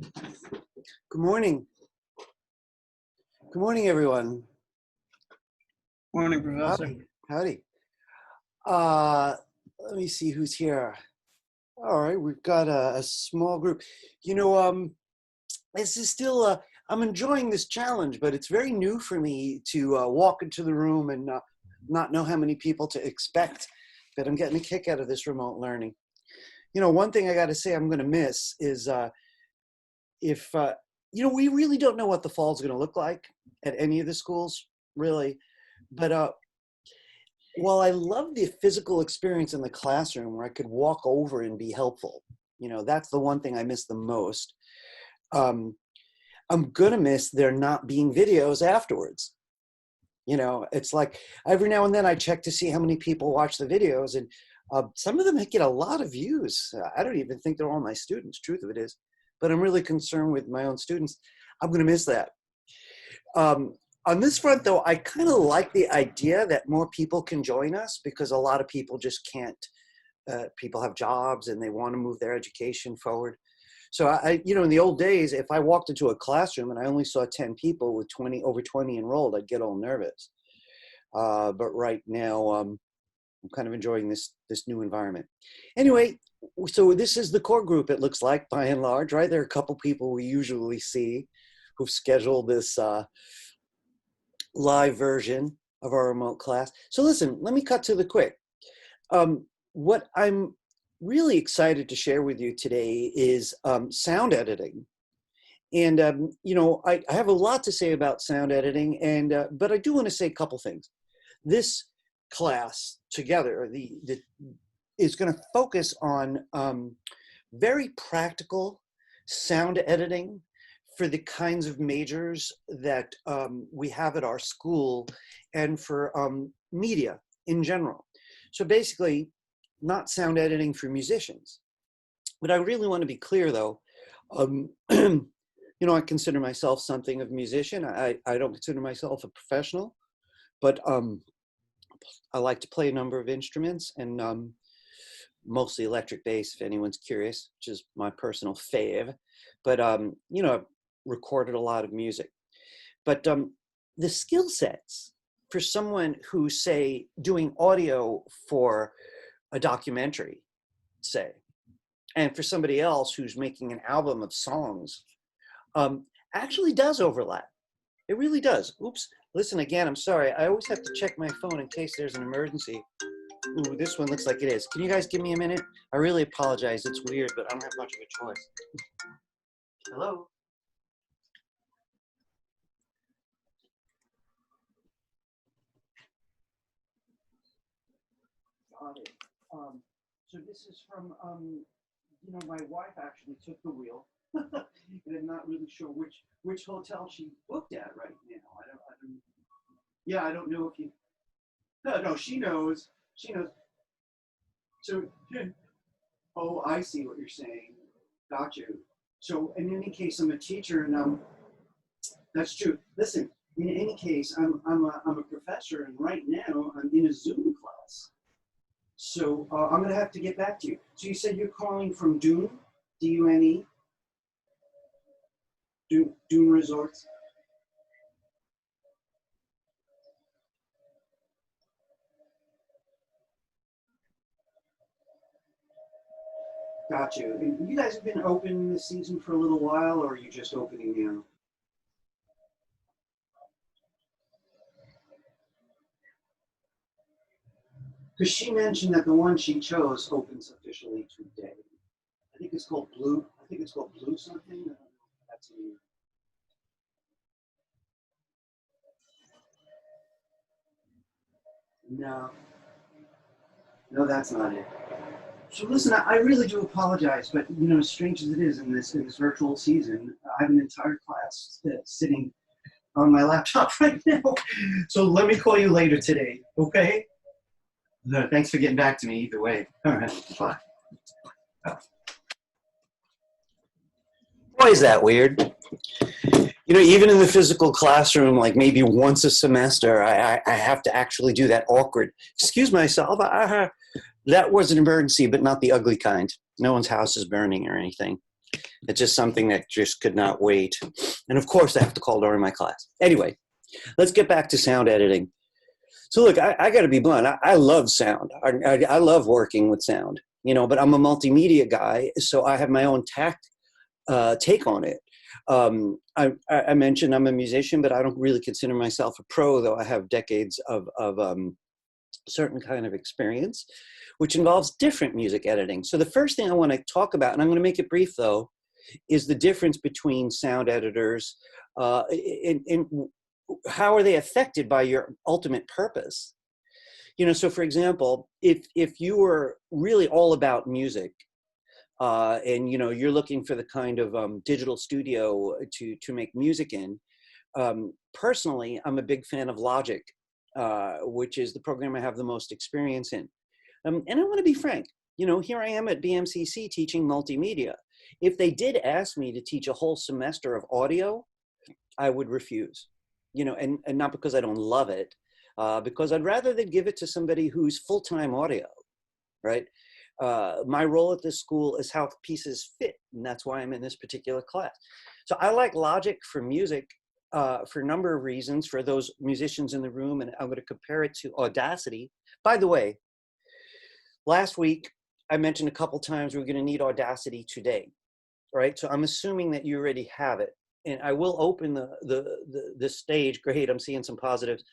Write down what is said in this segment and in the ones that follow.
Good morning. Good morning, everyone. Morning, Professor. Howdy. Howdy. Let me see who's here. All right, we've got a small group. You know, this is still, I'm enjoying this challenge, but it's very new for me to walk into the room and not know how many people to expect. But I'm getting a kick out of this remote learning. You know, one thing I got to say I'm going to miss is you know, we really don't know what the fall is going to look like at any of the schools, really. But while I love the physical experience in the classroom where I could walk over and be helpful, you know, that's the one thing I miss the most. I'm going to miss there not being videos afterwards. You know, it's like every now and then I check to see how many people watch the videos, and some of them get a lot of views. I don't even think they're all my students, truth of it is. But I'm really concerned with my own students. I'm going to miss that. On this front, though, I kind of like the idea that more people can join us because a lot of people just can't. People have jobs and they want to move their education forward. So, you know, in the old days, if I walked into a classroom and I only saw 10 people with over 20 enrolled, I'd get all nervous. But right now, I'm kind of enjoying this new environment. Anyway, so this is the core group, it looks like, by and large, right? There are a couple people we usually see who've scheduled this live version of our remote class. So listen, let me cut to the quick. What I'm really excited to share with you today is sound editing. And, you know, I have a lot to say about sound editing, and but I do want to say a couple things. This class together is going to focus on very practical sound editing for the kinds of majors that we have at our school and for media in general. So basically, not sound editing for musicians. But I really want to be clear, though. You know, I consider myself something of a musician. I don't consider myself a professional, but I like to play a number of instruments, and mostly electric bass, if anyone's curious, which is my personal fave. But, you know, I've recorded a lot of music. But the skill sets for someone who's, say, doing audio for a documentary, say, and for somebody else who's making an album of songs, actually does overlap. It really does. Oops. Listen again, I'm sorry. I always have to check my phone in case there's an emergency. Ooh, this one looks like it is. Can you guys give me a minute? I really apologize. It's weird, but I don't have much of a choice. Hello? Got it. So this is from, you know, my wife actually took the wheel. And I'm not really sure which hotel she booked at right now. I don't know if you. No, she knows. She knows. So, oh, I see what you're saying. Got you. So, in any case, I'm a teacher, and that's true. Listen, in any case, I'm a professor, and right now I'm in a Zoom class. So I'm gonna have to get back to you. So you said you're calling from Dune, D-U-N-E, Dune Resorts. Got you. And you guys have been open this season for a little while, or are you just opening now? Because she mentioned that the one she chose opens officially today. I think it's called Blue. I think it's called Blue something. I don't know if that's new. No, that's not it. So listen, I really do apologize, but you know, as strange as it is in this virtual season, I have an entire class sitting on my laptop right now. So let me call you later today, okay? No, thanks for getting back to me either way. All right, bye. Boy, is that weird. You know, even in the physical classroom, like maybe once a semester, I have to actually do that awkward, excuse myself, that was an emergency, but not the ugly kind. No one's house is burning or anything. It's just something that just could not wait. And of course, I have to call during my class. Anyway, let's get back to sound editing. So look, I got to be blunt. I love sound. I love working with sound, you know, but I'm a multimedia guy, so I have my own take on it. I mentioned I'm a musician, but I don't really consider myself a pro, though I have decades of certain kind of experience, which involves different music editing. So the first thing I want to talk about, and I'm going to make it brief though, is the difference between sound editors in how are they affected by your ultimate purpose. You know, so for example, if you were really all about music, and you know you're looking for the kind of digital studio to make music in, personally, I'm a big fan of Logic, which is the program I have the most experience in. And I want to be frank, you know, here I am at BMCC teaching multimedia. If they did ask me to teach a whole semester of audio, I would refuse, you know, and not because I don't love it, because I'd rather they give it to somebody who's full-time audio, right? My role at this school is how pieces fit, and that's why I'm in this particular class. So I like Logic for music for a number of reasons for those musicians in the room, and I'm going to compare it to Audacity. By the way, last week I mentioned a couple times we're going to need Audacity today, right? So I'm assuming that you already have it, and I will open the stage. Great, I'm seeing some positives.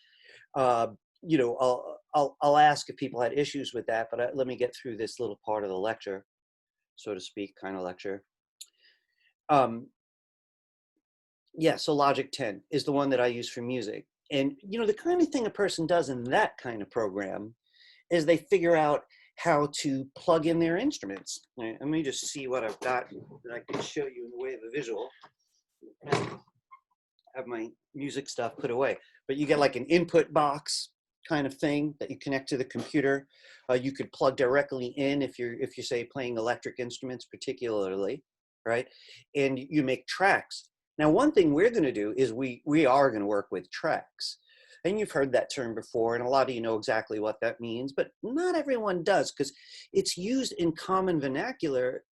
You know, I'll ask if people had issues with that, but let me get through this little part of the lecture, so to speak, kind of lecture. Yeah, so Logic 10 is the one that I use for music. And, you know, the kind of thing a person does in that kind of program is they figure out how to plug in their instruments. Right, let me just see what I've got that I can show you in the way of a visual. I have my music stuff put away, but you get like an input box kind of thing that you connect to the computer. You could plug directly in if you're say playing electric instruments particularly, right? And you make tracks. Now, one thing we're going to do is we are going to work with tracks. And you've heard that term before, and a lot of you know exactly what that means, but not everyone does, because it's used in common vernacular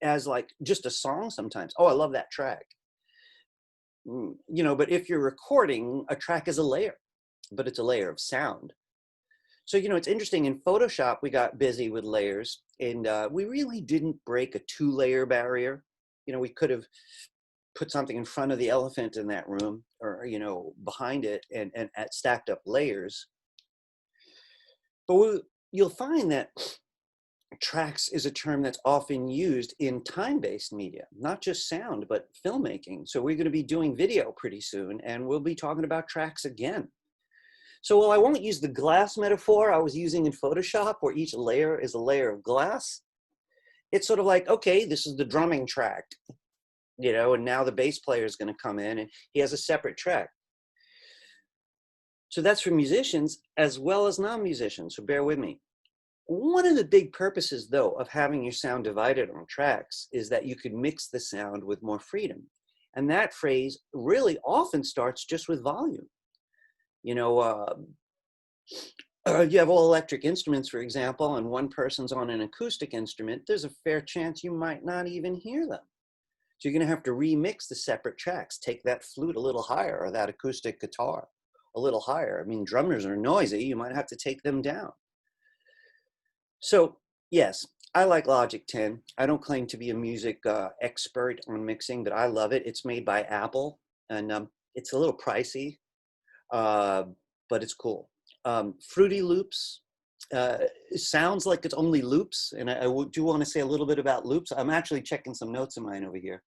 as like just a song sometimes. Oh, I love that track. You know, but if you're recording, a track is a layer, but it's a layer of sound. So, you know, it's interesting. In Photoshop, we got busy with layers, and we really didn't break a 2-layer barrier. You know, we could have put something in front of the elephant in that room, or, you know, behind it, and stacked up layers. But you'll find that tracks is a term that's often used in time-based media, not just sound, but filmmaking. So we're going to be doing video pretty soon, and we'll be talking about tracks again. So while I won't use the glass metaphor I was using in Photoshop, where each layer is a layer of glass, it's sort of like, okay, this is the drumming track, you know, and now the bass player is going to come in and he has a separate track. So that's for musicians as well as non-musicians, so bear with me. One of the big purposes, though, of having your sound divided on tracks is that you could mix the sound with more freedom. And that phrase really often starts just with volume. You know, you have all electric instruments, for example, and one person's on an acoustic instrument, there's a fair chance you might not even hear them. So you're going to have to remix the separate tracks, take that flute a little higher or that acoustic guitar a little higher. I mean, drummers are noisy, you might have to take them down. So yes, I like Logic 10. I don't claim to be a music expert on mixing, but I love it. It's made by Apple, and it's a little pricey, but it's cool. Fruity Loops, it sounds like it's only loops, and I do want to say a little bit about loops. I'm actually checking some notes of mine over here.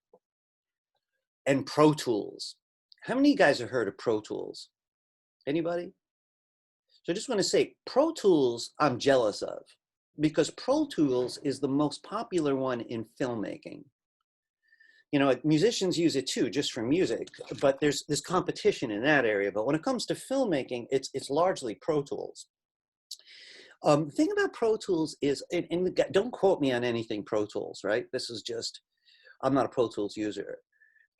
And Pro Tools. How many of you guys have heard of Pro Tools? Anybody? So I just want to say, Pro Tools I'm jealous of, because Pro Tools is the most popular one in filmmaking. You know, musicians use it too, just for music, but there's competition in that area. But when it comes to filmmaking, it's largely Pro Tools. The thing about Pro Tools is, and don't quote me on anything Pro Tools, right? This is just, I'm not a Pro Tools user.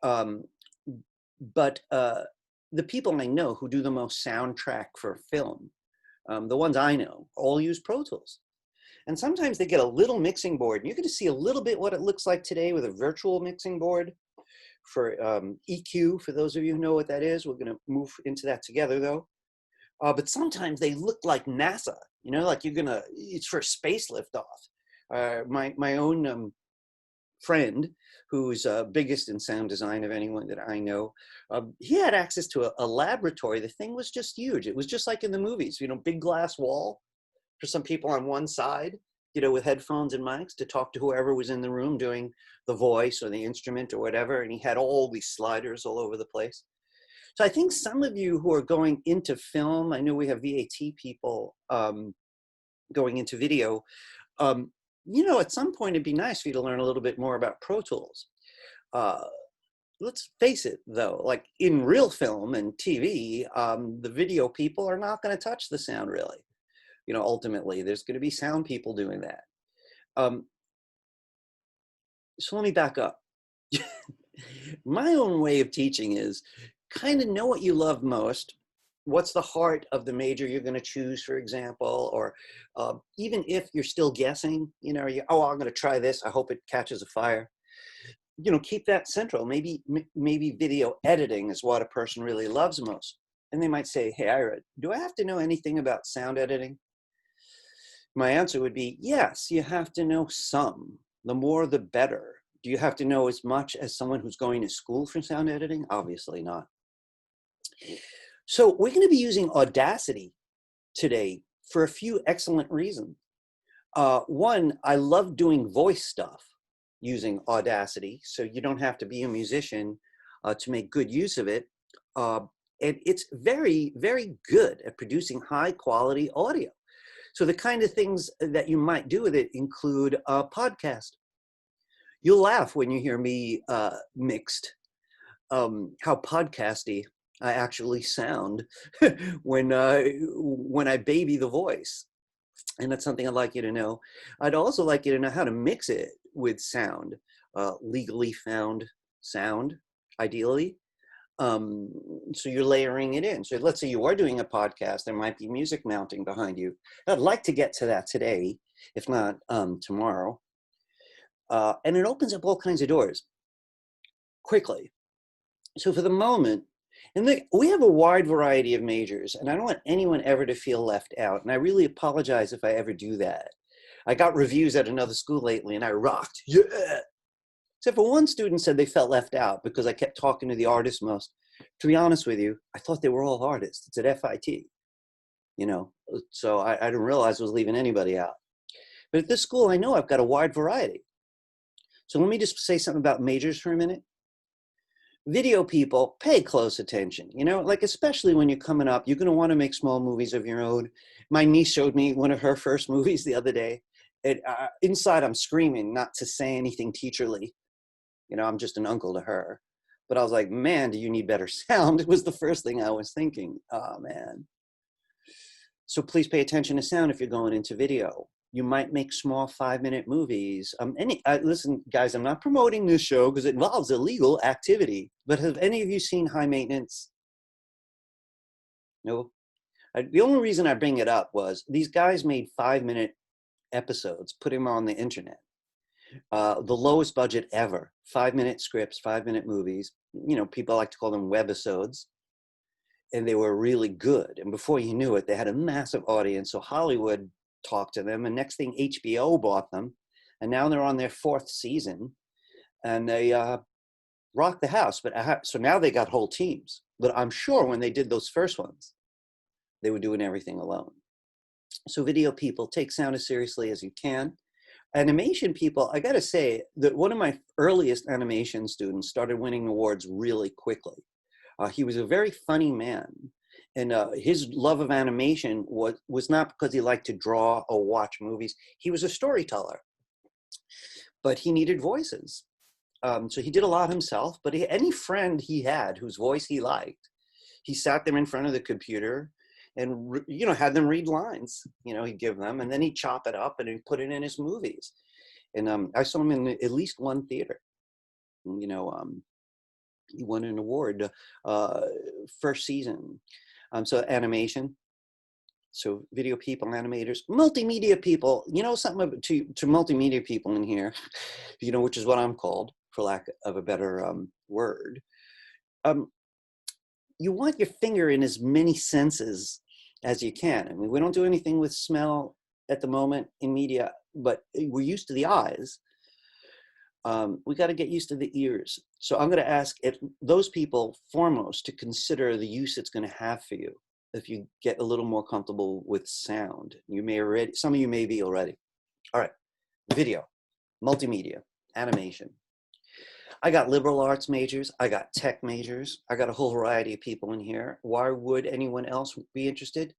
But the people I know who do the most soundtrack for film, the ones I know, all use Pro Tools. And sometimes they get a little mixing board. And you're going to see a little bit what it looks like today with a virtual mixing board for EQ. For those of you who know what that is, we're going to move into that together, though. But sometimes they look like NASA, like it's for space liftoff. My own friend, who's biggest in sound design of anyone that I know, he had access to a laboratory. The thing was just huge. It was just like in the movies, big glass wall for some people on one side, with headphones and mics to talk to whoever was in the room doing the voice or the instrument or whatever. And he had all these sliders all over the place. So I think some of you who are going into film, I know we have VAT people going into video, at some point it'd be nice for you to learn a little bit more about Pro Tools. Let's face it, though, like in real film and TV, the video people are not going to touch the sound really. Ultimately, there's going to be sound people doing that. So let me back up. My own way of teaching is kind of know what you love most. What's the heart of the major you're going to choose, for example, or even if you're still guessing, I'm going to try this. I hope it catches a fire. Keep that central. Maybe video editing is what a person really loves most. And they might say, hey, Ira, do I have to know anything about sound editing? My answer would be, yes, you have to know some. The more, the better. Do you have to know as much as someone who's going to school for sound editing? Obviously not. So we're going to be using Audacity today for a few excellent reasons. One, I love doing voice stuff using Audacity, so you don't have to be a musician to make good use of it. And it's very, very good at producing high quality audio. So the kind of things that you might do with it include a podcast. You'll laugh when you hear me mixed, how podcasty I actually sound when I baby the voice. And that's something I'd like you to know. I'd also like you to know how to mix it with sound, legally found sound, ideally. So you're layering it in. So let's say you are doing a podcast, there might be music mounting behind you. I'd like to get to that today, if not tomorrow. And it opens up all kinds of doors quickly. So for the moment, we have a wide variety of majors, and I don't want anyone ever to feel left out. And I really apologize if I ever do that. I got reviews at another school lately, and I rocked. Yeah. Except for one student said they felt left out because I kept talking to the artists most. To be honest with you, I thought they were all artists. It's at FIT, so I didn't realize I was leaving anybody out. But at this school, I know I've got a wide variety. So let me just say something about majors for a minute. Video people, pay close attention, like especially when you're coming up, you're going to want to make small movies of your own. My niece showed me one of her first movies the other day. Inside, I'm screaming not to say anything teacherly. I'm just an uncle to her. But I was like, man, do you need better sound? It was the first thing I was thinking. Oh, man. So please pay attention to sound if you're going into video. You might make small 5-minute movies. Listen, guys, I'm not promoting this show because it involves illegal activity. But have any of you seen High Maintenance? No? The only reason I bring it up was these guys made 5-minute episodes, put them on the internet. The lowest budget ever, 5-minute scripts, 5-minute movies. People like to call them webisodes. And they were really good. And before you knew it, they had a massive audience. So Hollywood talked to them. And next thing, HBO bought them. And now they're on their 4th season. And they rocked the house. So now they got whole teams. But I'm sure when they did those first ones, they were doing everything alone. So video people, take sound as seriously as you can. Animation people, I got to say that one of my earliest animation students started winning awards really quickly. He was a very funny man, and his love of animation was not because he liked to draw or watch movies. He was a storyteller, but he needed voices. So he did a lot himself, but any friend he had whose voice he liked, he sat them in front of the computer and, had them read lines, he'd give them, and then he'd chop it up and he'd put it in his movies. And I saw him in at least one theater, he won an award first season. So animation. So video people, animators, multimedia people, you know, something to multimedia people in here, you know, which is what I'm called, for lack of a better word. You want your finger in as many senses as you can. I mean, we don't do anything with smell at the moment in media, but we're used to the eyes. We got to get used to the ears. So I'm going to ask those people foremost to consider the use it's going to have for you if you get a little more comfortable with sound. You may already, some of you may be already. All right, video, multimedia, animation. I got liberal arts majors, I got tech majors, I got a whole variety of people in here. Why would anyone else be interested?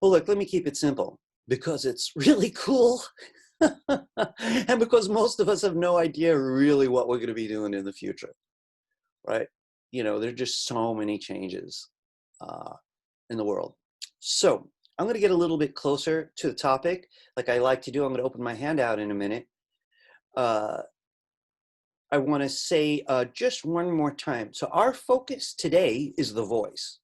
Well, look, let me keep it simple. Because it's really cool. And because most of us have no idea really what we're going to be doing in the future, right? You know, there are just so many changes in the world. So I'm going to get a little bit closer to the topic. Like I like to do, I'm going to open my handout in a minute. I want to say just one more time. So our focus today is the voice,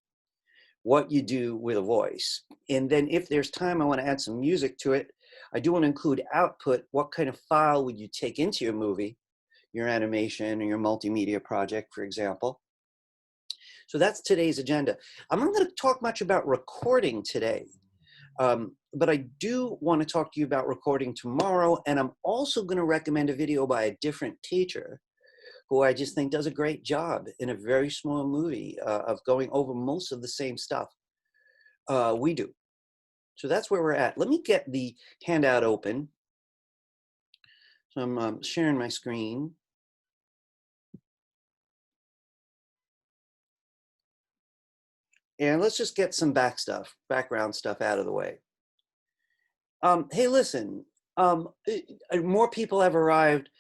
what you do with a voice. And then if there's time, I want to add some music to it. I do want to include output. What kind of file would you take into your movie, your animation, or your multimedia project, for example? So that's today's agenda. I'm not going to talk much about recording today, but I do want to talk to you about recording tomorrow. And I'm also going to recommend a video by a different teacher who I just think does a great job in a very small movie of going over most of the same stuff we do. So that's where we're at. Let me get the handout open. So I'm sharing my screen. And let's just get some background stuff out of the way. Hey, listen, more people have arrived.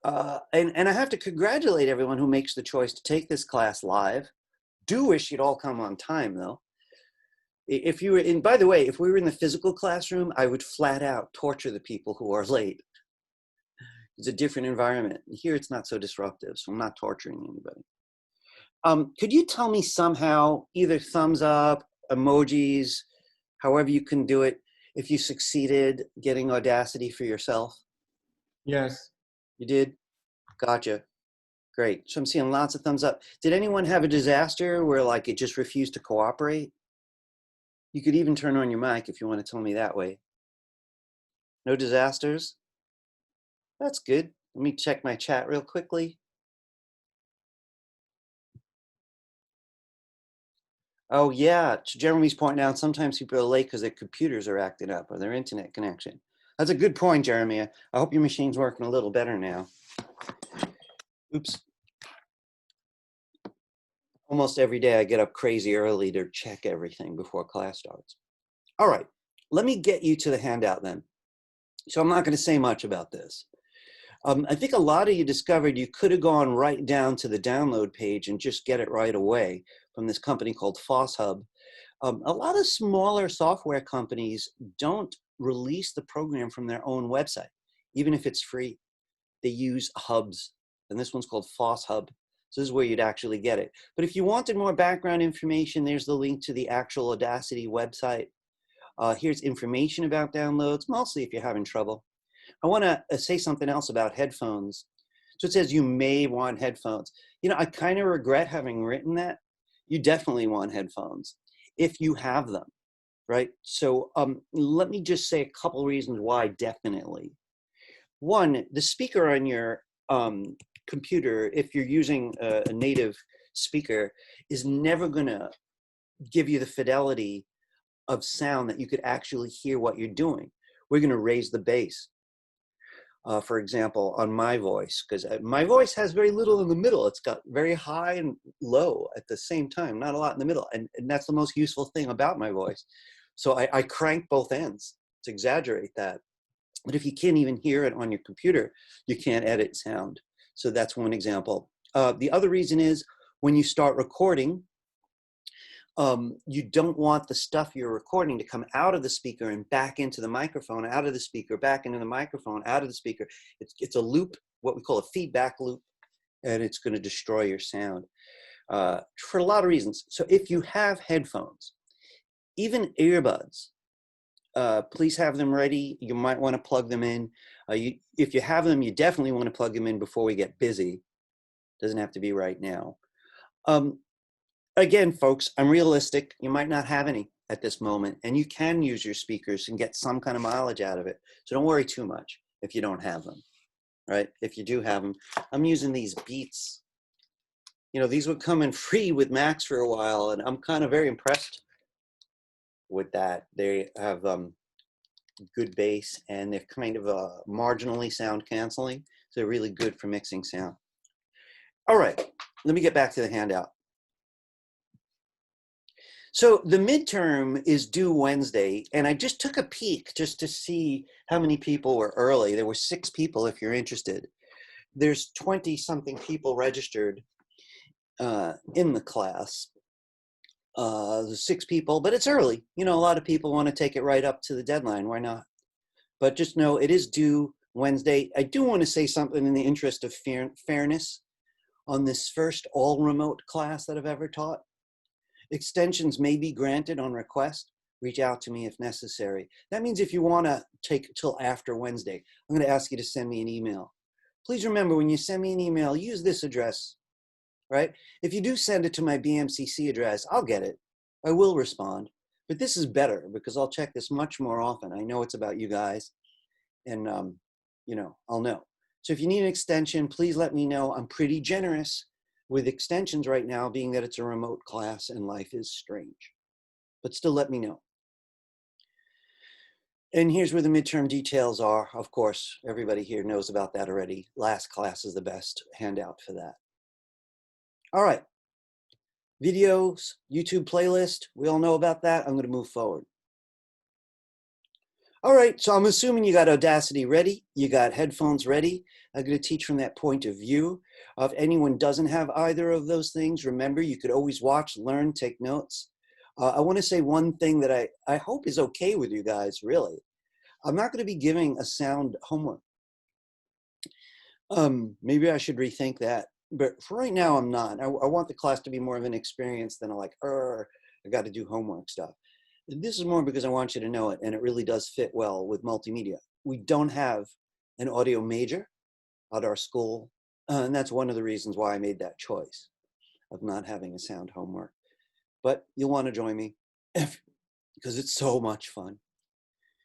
And I have to congratulate everyone who makes the choice to take this class live. Do wish you'd all come on time, though. If you were in, by the way, if we were in the physical classroom, I would flat out torture the people who are late. It's a different environment. Here, it's not so disruptive, so I'm not torturing anybody. Could you tell me somehow, either thumbs up, emojis, however you can do it, if you succeeded getting Audacity for yourself? Yes. You did? Gotcha. Great. So I'm seeing lots of thumbs up. Did anyone have a disaster where like it just refused to cooperate? You could even turn on your mic if you want to tell me that way. No disasters? That's good. Let me check my chat real quickly. Oh yeah, Jeremy's pointing out sometimes people are late because their computers are acting up or their internet connection. That's a good point, Jeremy. I hope your machine's working a little better now. Oops. Almost every day I get up crazy early to check everything before class starts. All right, let me get you to the handout then. So I'm not going to say much about this. I think a lot of you discovered you could have gone right down to the download page and just get it right away from this company called FossHub. A lot of smaller software companies don't release the program from their own website, even if it's free. They use hubs, and this one's called FossHub. So this is where you'd actually get it. But if you wanted more background information, there's the link to the actual Audacity website. Here's information about downloads, mostly if you're having trouble. I want to say something else about headphones. So it says you may want headphones. You know, I kind of regret having written that. You definitely want headphones if you have them, right? So let me just say a couple reasons why definitely. One, the speaker on your computer, if you're using a native speaker, is never going to give you the fidelity of sound that you could actually hear what you're doing. We're going to raise the bass. For example, on my voice, because my voice has very little in the middle. It's got very high and low at the same time, not a lot in the middle. And that's the most useful thing about my voice. So I crank both ends to exaggerate that. But if you can't even hear it on your computer, you can't edit sound. So that's one example. The other reason is when you start recording, you don't want the stuff you're recording to come out of the speaker and back into the microphone, out of the speaker, back into the microphone, out of the speaker. It's a loop, what we call a feedback loop, and it's going to destroy your sound for a lot of reasons. So if you have headphones, even earbuds. Please have them ready. You might want to plug them in. If you have them, you definitely want to plug them in before we get busy. Doesn't have to be right now. Again, folks, I'm realistic. You might not have any at this moment, and you can use your speakers and get some kind of mileage out of it. So don't worry too much if you don't have them, right? If you do have them, I'm using these Beats. You know, these would come in free with Macs for a while, and I'm kind of very impressed with that. They have good bass, and they're kind of marginally sound canceling. So they're really good for mixing sound. All right, let me get back to the handout. So the midterm is due Wednesday, and I just took a peek just to see how many people were early. There were 6 people if you're interested. There's 20-something people registered in the class. There's 6 people, but it's early. You know, a lot of people want to take it right up to the deadline. Why not? But just know it is due Wednesday. I do want to say something in the interest of fairness on this first all-remote class that I've ever taught. Extensions may be granted on request. Reach out to me if necessary. That means if you want to take till after Wednesday, I'm going to ask you to send me an email. Please remember, when you send me an email, use this address, right? If you do send it to my BMCC address, I'll get it. I will respond. But this is better because I'll check this much more often. I know it's about you guys, and you know, I'll know. So if you need an extension, please let me know. I'm pretty generous with extensions right now, being that it's a remote class and life is strange. But still let me know. And here's where the midterm details are. Of course, everybody here knows about that already. Last class is the best handout for that. All right. Videos, YouTube playlist, we all know about that. I'm going to move forward. All right, so I'm assuming you got Audacity ready, you got headphones ready. I'm going to teach from that point of view. If anyone doesn't have either of those things, remember, you could always watch, learn, take notes. I want to say one thing that I hope is okay with you guys, really. I'm not going to be giving a sound homework. Maybe I should rethink that. But for right now, I'm not. I want the class to be more of an experience than I got to do homework stuff. This is more because I want you to know it, and it really does fit well with multimedia. We don't have an audio major at our school, and that's one of the reasons why I made that choice of not having a sound homework. But you'll want to join me because it's so much fun.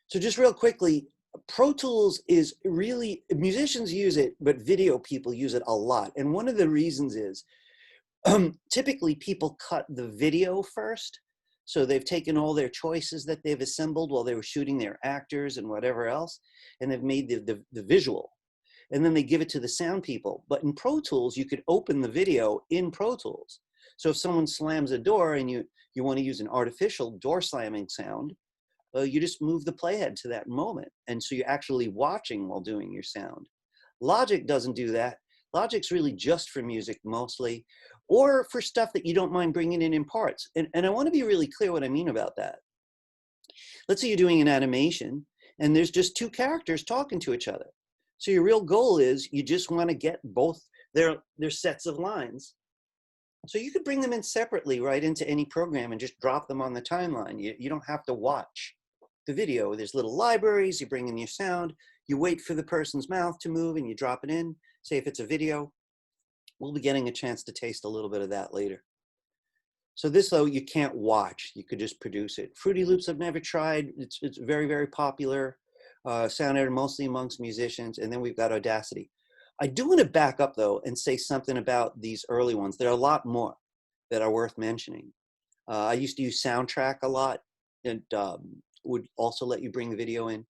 So just real quickly, Pro Tools is really, musicians use it, but video people use it a lot. And one of the reasons is typically people cut the video first. So they've taken all their choices that they've assembled while they were shooting their actors and whatever else, and they've made the visual. And then they give it to the sound people. But in Pro Tools, you could open the video in Pro Tools. So if someone slams a door and you want to use an artificial door slamming sound, you just move the playhead to that moment. And so you're actually watching while doing your sound. Logic doesn't do that. Logic's really just for music mostly, or for stuff that you don't mind bringing in parts. And I want to be really clear what I mean about that. Let's say you're doing an animation and there's just 2 characters talking to each other. So your real goal is you just want to get both their sets of lines. So you could bring them in separately right into any program and just drop them on the timeline. You don't have to watch the video. There's little libraries, you bring in your sound, you wait for the person's mouth to move and you drop it in. Say if it's a video, we'll be getting a chance to taste a little bit of that later. So this, though, you can't watch. You could just produce it. Fruity Loops I've never tried. It's very, very popular. Sound editor mostly amongst musicians. And then we've got Audacity. I do want to back up, though, and say something about these early ones. There are a lot more that are worth mentioning. I used to use Soundtrack a lot and would also let you bring the video in.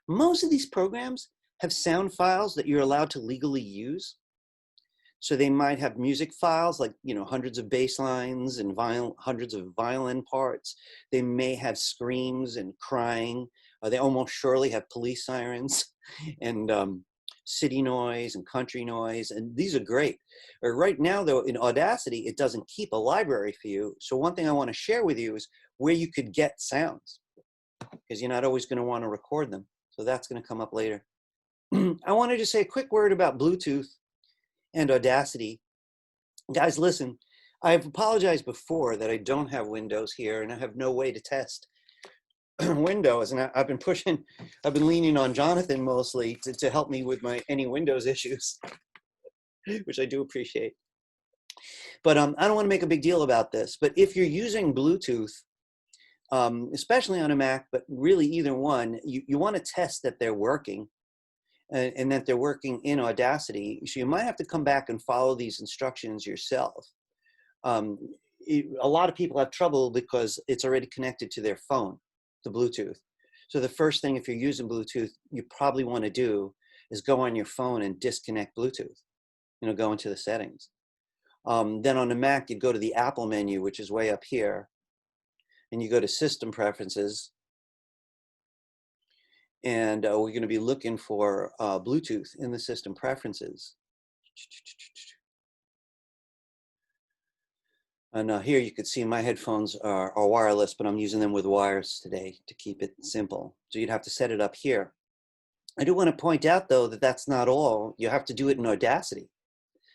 Most of these programs have sound files that you're allowed to legally use. So they might have music files like, you know, hundreds of bass lines and hundreds of violin parts. They may have screams and crying. They almost surely have police sirens and city noise and country noise. And these are great. Right now, though, in Audacity, it doesn't keep a library for you. So one thing I want to share with you is where you could get sounds, because you're not always going to want to record them. So that's going to come up later. I wanted to say a quick word about Bluetooth and Audacity. Guys, listen, I've apologized before that I don't have Windows here and I have no way to test Windows. And I've been leaning on Jonathan mostly to help me with any Windows issues, which I do appreciate. But I don't want to make a big deal about this. But if you're using Bluetooth, especially on a Mac, but really either one, you want to test that they're working and that they're working in Audacity. So you might have to come back and follow these instructions yourself. A lot of people have trouble because it's already connected to their phone, the Bluetooth. So the first thing, if you're using Bluetooth, you probably want to do is go on your phone and disconnect Bluetooth, go into the settings. Then on the Mac, you go to the Apple menu, which is way up here, and you go to System Preferences. And we're going to be looking for Bluetooth in the System Preferences. And here you can see my headphones are wireless, but I'm using them with wires today to keep it simple. So you'd have to set it up here. I do want to point out, though, that that's not all. You have to do it in Audacity.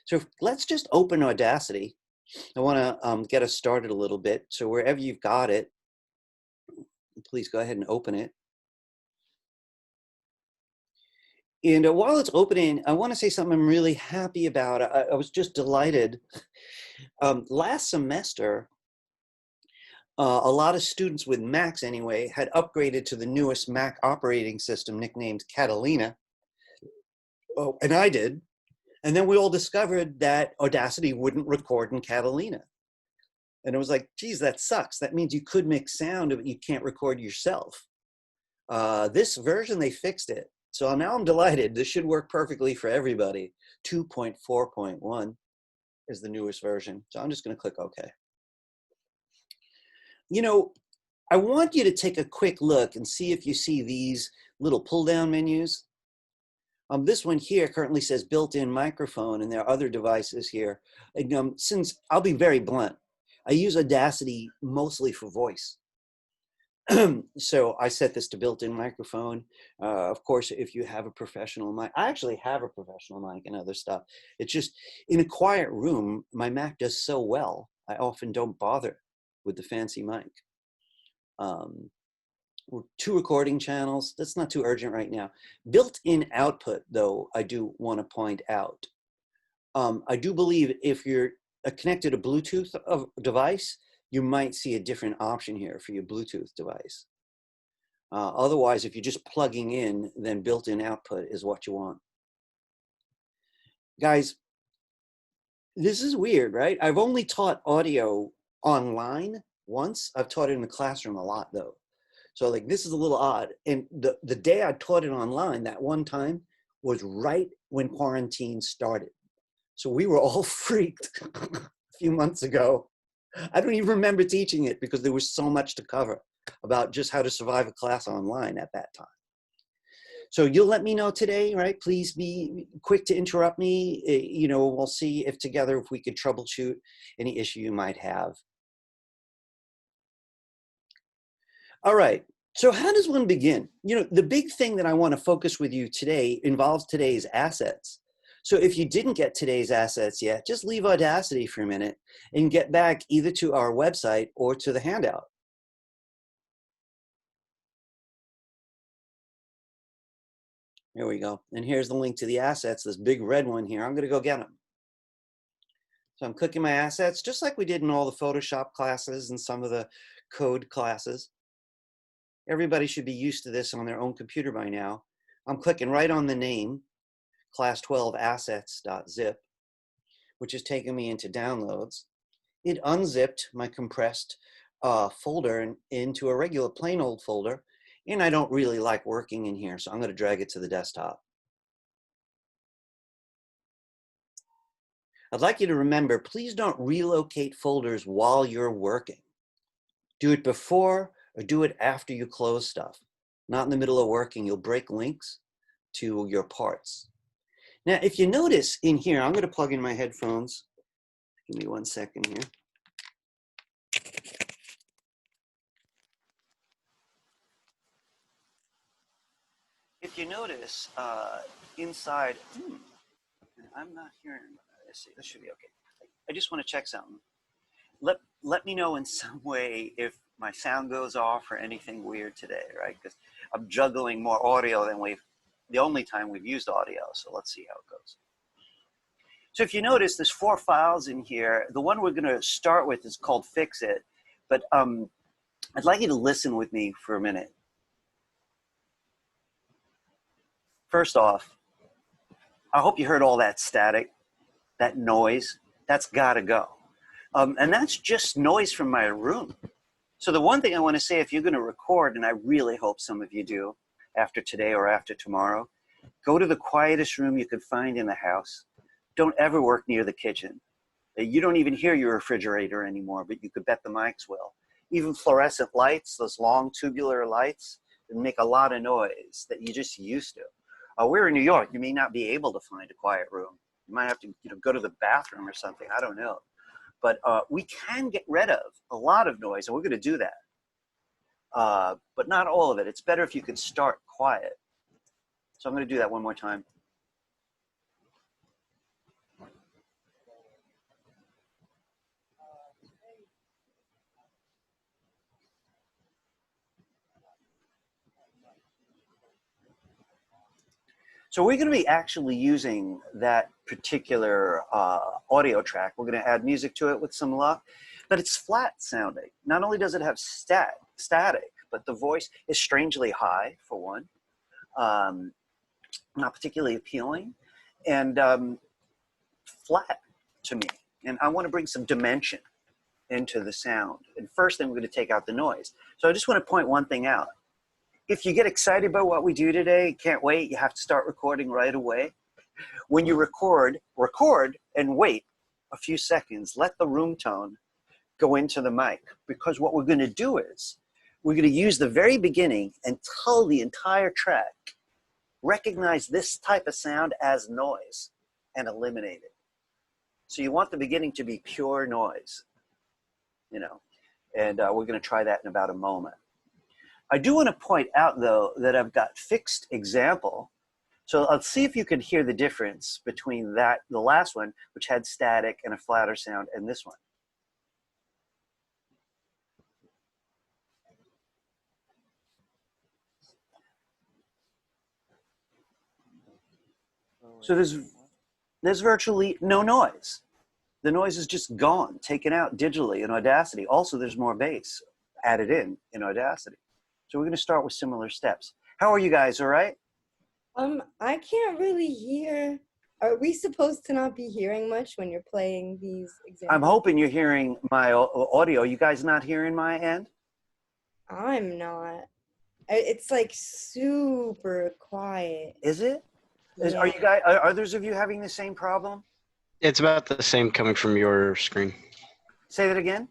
So let's just open Audacity. I want to get us started a little bit. So wherever you've got it, please go ahead and open it. And while it's opening, I want to say something I'm really happy about. I was just delighted. Last semester, a lot of students with Macs anyway had upgraded to the newest Mac operating system nicknamed Catalina. Oh, and I did. And then we all discovered that Audacity wouldn't record in Catalina. And it was like, geez, that sucks. That means you could mix sound, but you can't record yourself. This version, they fixed it. So now I'm delighted. This should work perfectly for everybody. 2.4.1 is the newest version. So I'm just going to click OK. I want you to take a quick look and see if you see these little pull-down menus. This one here currently says built-in microphone, and there are other devices here. And, since I'll be very blunt, I use Audacity mostly for voice. So I set this to built-in microphone. Of course, if you have a professional mic, I actually have a professional mic and other stuff. It's just in a quiet room, my Mac does so well, I often don't bother with the fancy mic. 2 recording channels, that's not too urgent right now. Built-in output, though, I do want to point out. I do believe if you're connected to a Bluetooth device, you might see a different option here for your Bluetooth device. Otherwise, if you're just plugging in, then built-in output is what you want. Guys, this is weird, right? I've only taught audio online once. I've taught it in the classroom a lot, though. So like, this is a little odd. And the day I taught it online, that one time, was right when quarantine started. So we were all freaked a few months ago. I don't even remember teaching it because there was so much to cover about just how to survive a class online at that time. So you'll let me know today, right? Please be quick to interrupt me. We'll see if together if we could troubleshoot any issue you might have. All right. So how does one begin? The big thing that I want to focus with you today involves today's assets. So if you didn't get today's assets yet, just leave Audacity for a minute and get back either to our website or to the handout. Here we go. And here's the link to the assets, this big red one here. I'm going to go get them. So I'm clicking my assets, just like we did in all the Photoshop classes and some of the code classes. Everybody should be used to this on their own computer by now. I'm clicking right on the name, class 12 assets.zip, which is taking me into downloads. It unzipped my compressed folder into a regular plain old folder, and I don't really like working in here, so I'm going to drag it to the desktop. I'd like you to remember, please don't relocate folders while you're working. Do it before or do it after you close stuff. Not in the middle of working. You'll break links to your parts. Now, if you notice in here, I'm going to plug in my headphones. Give me 1 second here. If you notice inside, I'm not hearing. Let's see, this should be okay. I just want to check something. let me know in some way if my sound goes off or anything weird today, right? Because I'm juggling more audio than the only time we've used audio. So let's see how it goes. So if you notice, there's 4 files in here. The one we're going to start with is called Fix It. But I'd like you to listen with me for a minute. First off, I hope you heard all that static, that noise. That's got to go. And that's just noise from my room. So the one thing I want to say, if you're going to record, and I really hope some of you do after today or after tomorrow, go to the quietest room you could find in the house. Don't ever work near the kitchen. You don't even hear your refrigerator anymore, but you could bet the mics will. Even fluorescent lights, those long tubular lights, make a lot of noise that you just used to. We're in New York. You may not be able to find a quiet room. You might have to go to the bathroom or something. I don't know. But we can get rid of a lot of noise, and we're going to do that. But not all of it. It's better if you can start quiet. So I'm going to do that one more time. So we're going to be actually using that particular audio track. We're going to add music to it with some luck, but it's flat sounding. Not only does it have static, but the voice is strangely high, for one. Not particularly appealing, and flat to me. And I want to bring some dimension into the sound. And first thing, we're going to take out the noise. So I just want to point one thing out. If you get excited about what we do today, can't wait, you have to start recording right away. When you record and wait a few seconds. Let the room tone go into the mic, because what we're going to do is we're going to use the very beginning and tell the entire track, recognize this type of sound as noise and eliminate it. So you want the beginning to be pure noise, and we're going to try that in about a moment. I do want to point out, though, that I've got fixed example. So let's see if you can hear the difference between the last one, which had static and a flatter sound, and this one. So there's virtually no noise. The noise is just gone, taken out digitally in Audacity. Also, there's more bass added in Audacity. So we're going to start with similar steps. How are you guys? All right? I can't really hear. Are we supposed to not be hearing much when you're playing these examples? I'm hoping you're hearing my audio. You guys not hearing my end? I'm not. It's like super quiet. Is it? Yeah. Are you guys? Are others of you having the same problem? It's about the same coming from your screen. Say that again.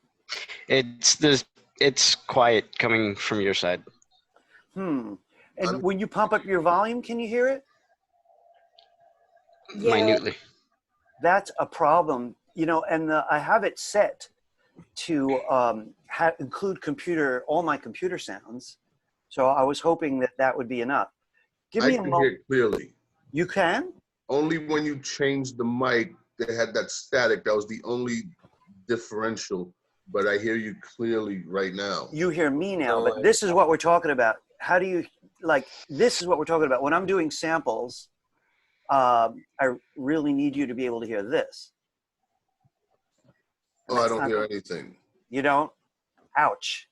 It's quiet coming from your side. And when you pump up your volume, can you hear it? Yeah. Minutely. That's a problem, and I have it set to include all my computer sounds. So I was hoping that would be enough. Give me a moment. I can hear it clearly. You can? Only when you changed the mic, they had that static. That was the only differential. But I hear you clearly right now. You hear me now, but this is what we're talking about. How do you, this is what we're talking about. When I'm doing samples, I really need you to be able to hear this. Oh, I don't hear anything. You don't? Ouch.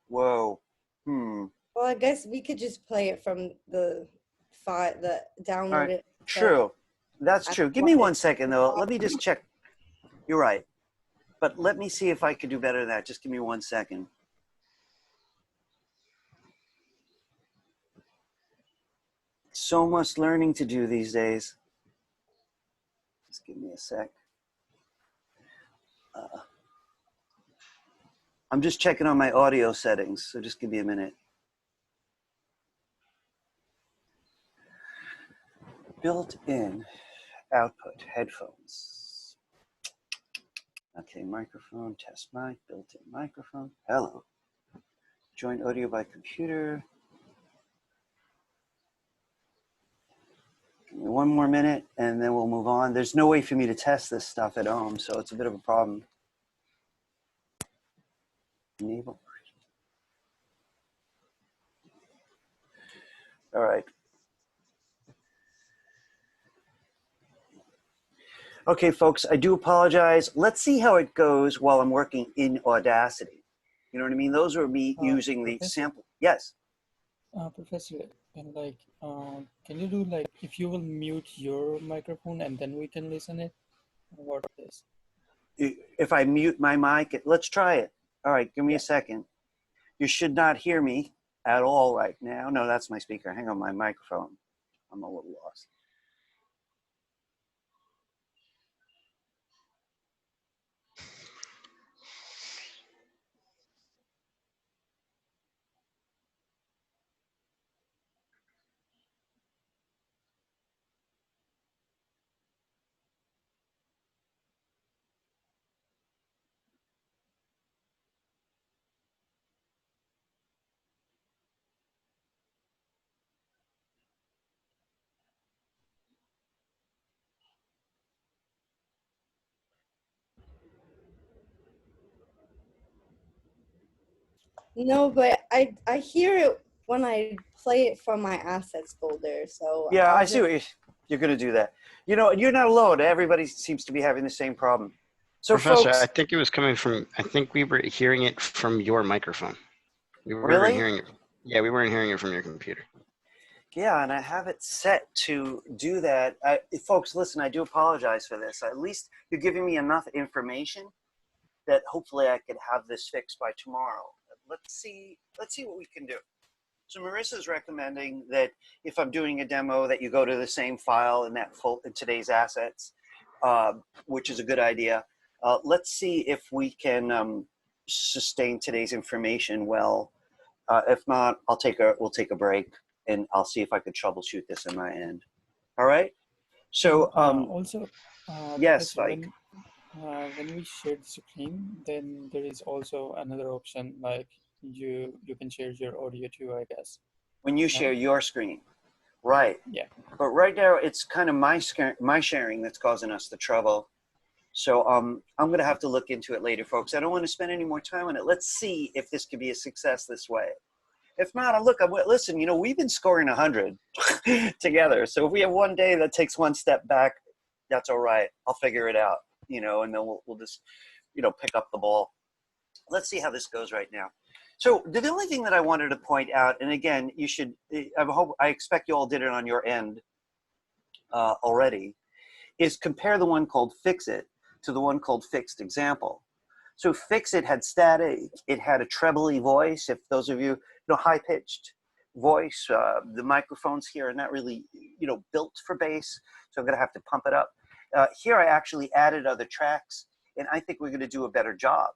Whoa. Well, I guess we could just play it from the file, download it. True. That's true. Give me 1 second, though. Let me just check. You're right. But let me see if I could do better than that. Just give me 1 second. So much learning to do these days. Just give me a sec. I'm just checking on my audio settings, so just give me a minute. Built-in output, headphones. Okay, microphone, test mic, built-in microphone. Hello. Join audio by computer. Give me 1 more minute and then we'll move on. There's no way for me to test this stuff at home, so it's a bit of a problem. Enable. All right. Okay, folks, I do apologize. Let's see how it goes while I'm working in Audacity. You know what I mean? Those are me using the Professor? sample. Yes. Professor, and can you do like if you will mute your microphone and then we can listen it? What is? If I mute my mic, let's try it. All right, give me a second. You should not hear me at all right now. No, that's my speaker. Hang on, my microphone. I'm a little lost. No, but I hear it when I play it from my assets folder. So Yeah, I'll I see what you're going to do that. You know, you're not alone. Everybody seems to be having the same problem. So, Professor, folks, I think it was coming from, I think we were hearing it from your microphone. We weren't Really? hearing it. Yeah, we weren't hearing it from your computer. yeah, and I have it set to do that. Folks, listen, I do apologize for this. At least you're giving me enough information that hopefully I could have this fixed by tomorrow. Let's see what we can do. So Marissa's recommending that if I'm doing a demo that you go to the same file in that in today's assets, which is a good idea. Let's see if we can sustain today's information well. If not, we'll take a break and I'll see if I could troubleshoot this on my end. All right. So Also, yes, Professor, Spike. when we share the screen, then there is also another option like you can share your audio too, I guess. When you share your screen, right? Yeah. But right now it's kind of my sharing that's causing us the trouble. So I'm going to have to look into it later, folks. I don't want to spend any more time on it. Let's see if this could be a success this way. If not, listen, you know, we've been scoring 100 together. So if we have one day that takes one step back, that's all right. I'll figure it out, you know, and then we'll just, you know, pick up the ball. Let's see how this goes right now. So the only thing that I wanted to point out, and again, you should, I expect you all did it on your end already, is compare the one called Fix It to the one called Fixed Example. So Fix It had static, it had a trebly voice. If those of you, high-pitched voice, the microphones here are not really, built for bass, so I'm gonna have to pump it up. Here I actually added other tracks, and I think we're gonna do a better job.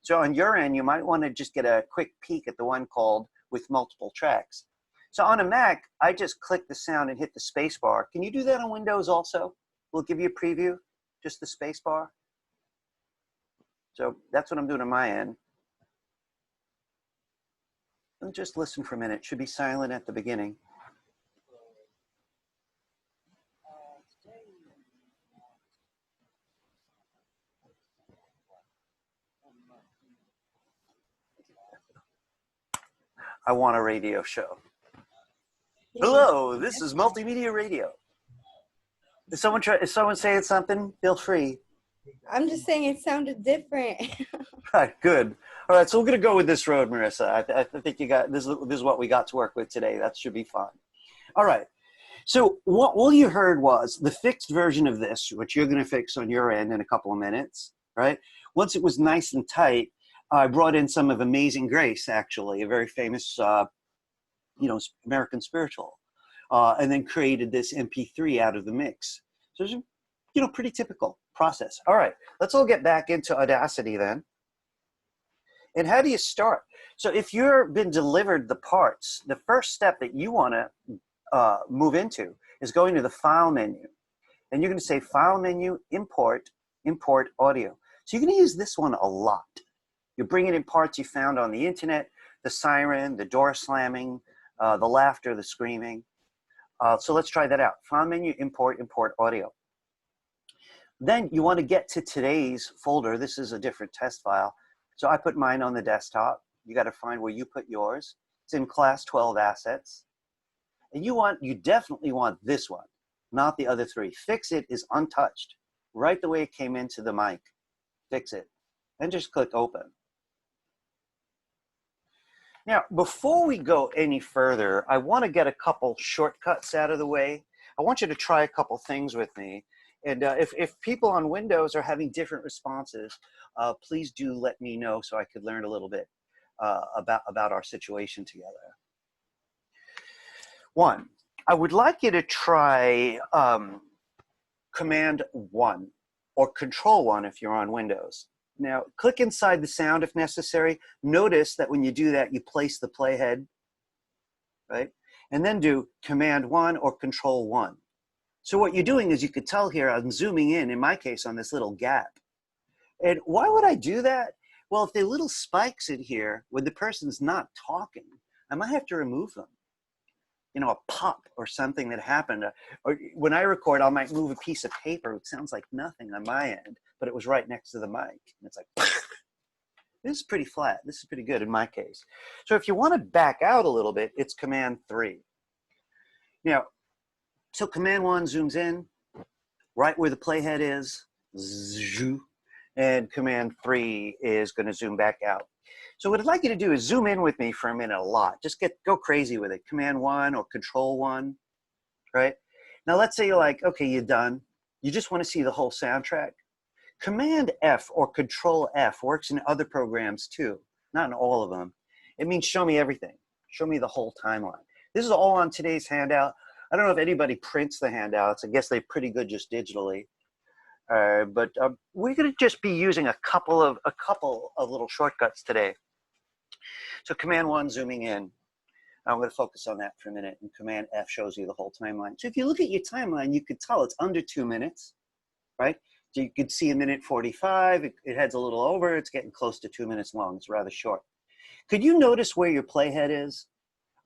So on your end, you might wanna just get a quick peek at the one called with multiple tracks. So on a Mac, I just click the sound and hit the space bar. Can you do that on Windows also? We'll give you a preview, just the space bar. So that's what I'm doing on my end. And just listen for a minute. It should be silent at the beginning. I want a radio show. Hello, this is multimedia radio. Is someone saying something? Feel free. I'm just saying it sounded different. Right, good. All right, so we're gonna go with this road, Marissa. I think you got this is what we got to work with today. That should be fun. All right. So what all you heard was the fixed version of this, which you're gonna fix on your end in a couple of minutes, right? Once it was nice and tight, I brought in some of Amazing Grace, actually, a very famous, American spiritual, and then created this MP3 out of the mix. So it's, pretty typical process. All right, let's all get back into Audacity then. And how do you start? So if you've been delivered the parts, the first step that you want to move into is going to the File menu. And you're going to say File menu, Import Audio. So you're going to use this one a lot. You're bringing in parts you found on the internet, the siren, the door slamming, the laughter, the screaming. So let's try that out. File menu, Import Audio. Then you want to get to today's folder. This is a different test file. So I put mine on the desktop. You got to find where you put yours. It's in class 12 assets. And you definitely want this one, not the other three. Fix it is untouched, right the way it came into the mic. Fix it, and just click open. Now, before we go any further, I want to get a couple shortcuts out of the way. I want you to try a couple things with me. And if people on Windows are having different responses, please do let me know so I could learn a little bit about our situation together. One, I would like you to try Command 1 or Control 1 if you're on Windows. Now, click inside the sound if necessary. Notice that when you do that, you place the playhead, right? And then do Command 1 or Control 1. So what you're doing is, you could tell here, I'm zooming in my case, on this little gap. And why would I do that? Well, if there are little spikes in here when the person's not talking, I might have to remove them. You know, a pop or something that happened. Or when I record, I might move a piece of paper. It sounds like nothing on my end, but it was right next to the mic. And it's like, this is pretty flat. This is pretty good in my case. So if you want to back out a little bit, it's Command 3. Now, so Command 1 zooms in, right where the playhead is, and Command 3 is going to zoom back out. So what I'd like you to do is zoom in with me for a minute a lot. Just go crazy with it. Command 1 or Control 1, right? Now let's say you're like, okay, you're done. You just want to see the whole soundtrack. Command F or Control F works in other programs too, not in all of them. It means show me everything. Show me the whole timeline. This is all on today's handout. I don't know if anybody prints the handouts. I guess they're pretty good just digitally. But we're going to just be using a couple of little shortcuts today. So Command 1, zooming in. I'm going to focus on that for a minute. And Command F shows you the whole timeline. So if you look at your timeline, you could tell it's under 2 minutes, right? So you could see 1:45. It heads a little over. It's getting close to 2 minutes long. It's rather short. Could you notice where your playhead is?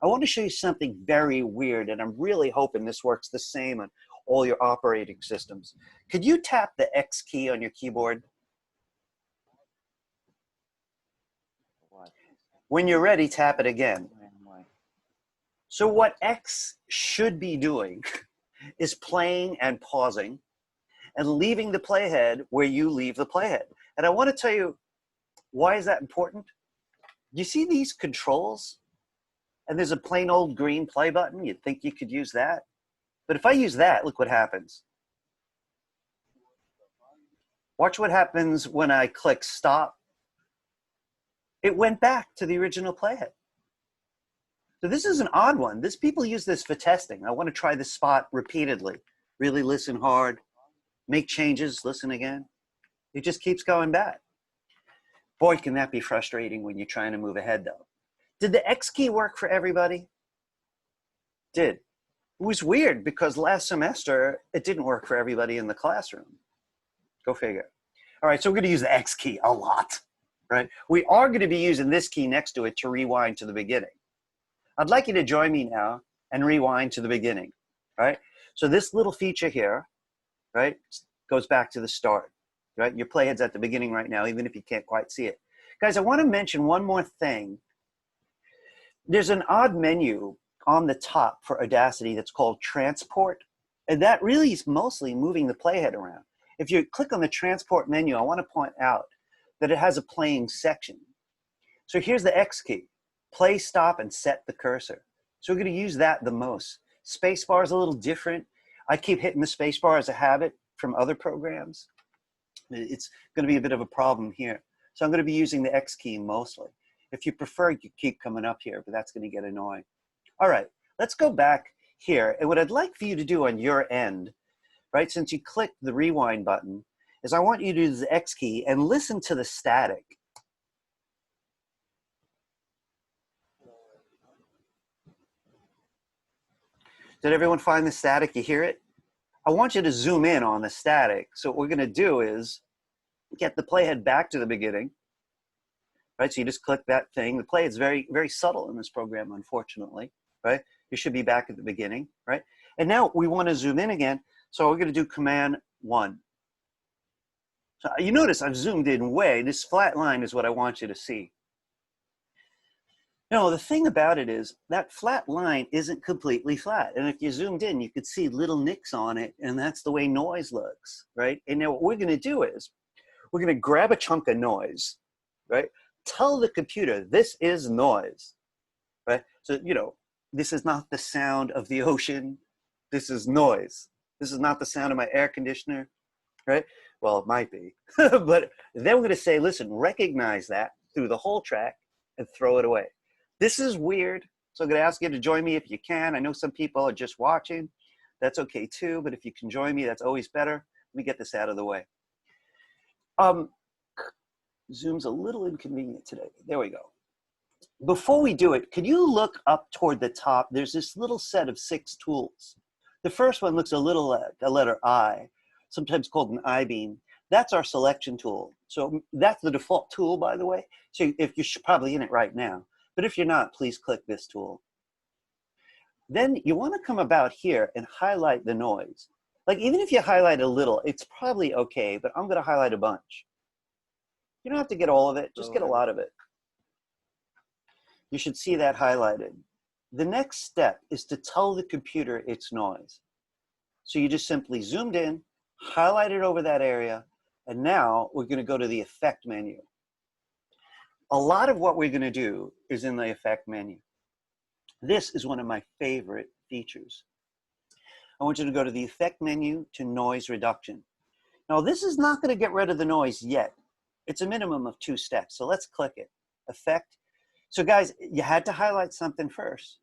I want to show you something very weird, and I'm really hoping this works the same on all your operating systems. Could you tap the X key on your keyboard? When you're ready, tap it again. So what X should be doing is playing and pausing and leaving the playhead where you leave the playhead. And I want to tell you, why is that important? You see these controls? And there's a plain old green play button. You'd think you could use that. But if I use that, look what happens. Watch what happens when I click stop. It went back to the original playhead. So this is an odd one. People use this for testing. I want to try this spot repeatedly. Really listen hard. Make changes, listen again. It just keeps going back. Boy, can that be frustrating when you're trying to move ahead though. Did the X key work for everybody? Did. It was weird because last semester, it didn't work for everybody in the classroom. Go figure. All right, so we're going to use the X key a lot, right? We are going to be using this key next to it to rewind to the beginning. I'd like you to join me now and rewind to the beginning, right? So this little feature here, right, goes back to the start, right? Your playhead's at the beginning right now, even if you can't quite see it. Guys, I want to mention one more thing. There's an odd menu on the top for Audacity that's called Transport, and that really is mostly moving the playhead around. If you click on the Transport menu, I want to point out that it has a playing section. So here's the X key. Play, stop, and set the cursor. So we're going to use that the most. Spacebar is a little different. I keep hitting the spacebar as a habit from other programs. It's going to be a bit of a problem here. So I'm going to be using the X key mostly. If you prefer, you keep coming up here, but that's going to get annoying. All right, let's go back here. And what I'd like for you to do on your end, right, since you clicked the rewind button, is I want you to use the X key and listen to the static. Did everyone find the static? You hear it? I want you to zoom in on the static. So what we're going to do is get the playhead back to the beginning. Right, so you just click that thing. The playhead's very, very subtle in this program, unfortunately. Right, you should be back at the beginning. Right, and now we want to zoom in again. So we're going to do Command 1. So you notice I've zoomed in way. This flat line is what I want you to see. No, the thing about it is that flat line isn't completely flat. And if you zoomed in, you could see little nicks on it, and that's the way noise looks, right? And now what we're gonna do is, we're gonna grab a chunk of noise, right? Tell the computer, this is noise, right? So, you know, this is not the sound of the ocean. This is noise. This is not the sound of my air conditioner, right? Well, it might be. But then we're gonna say, listen, recognize that through the whole track and throw it away. This is weird, so I'm gonna ask you to join me if you can. I know some people are just watching. That's okay too, but if you can join me, that's always better. Let me get this out of the way. Zoom's a little inconvenient today. There we go. Before we do it, could you look up toward the top? There's this little set of 6 tools. The first one looks a little like a letter I, sometimes called an I-beam. That's our selection tool. So that's the default tool, by the way. So if you're probably in it right now. But if you're not, please click this tool. Then you want to come about here and highlight the noise. Like even if you highlight a little, it's probably okay, but I'm going to highlight a bunch. You don't have to get all of it, just get a lot of it. You should see that highlighted. The next step is to tell the computer it's noise. So you just simply zoomed in, highlighted over that area, and now we're going to go to the effect menu. A lot of what we're going to do is in the effect menu. This is one of my favorite features. I want you to go to the effect menu to noise reduction. Now this is not going to get rid of the noise yet. It's a minimum of 2 steps. So let's click it. Effect. So guys, you had to highlight something first.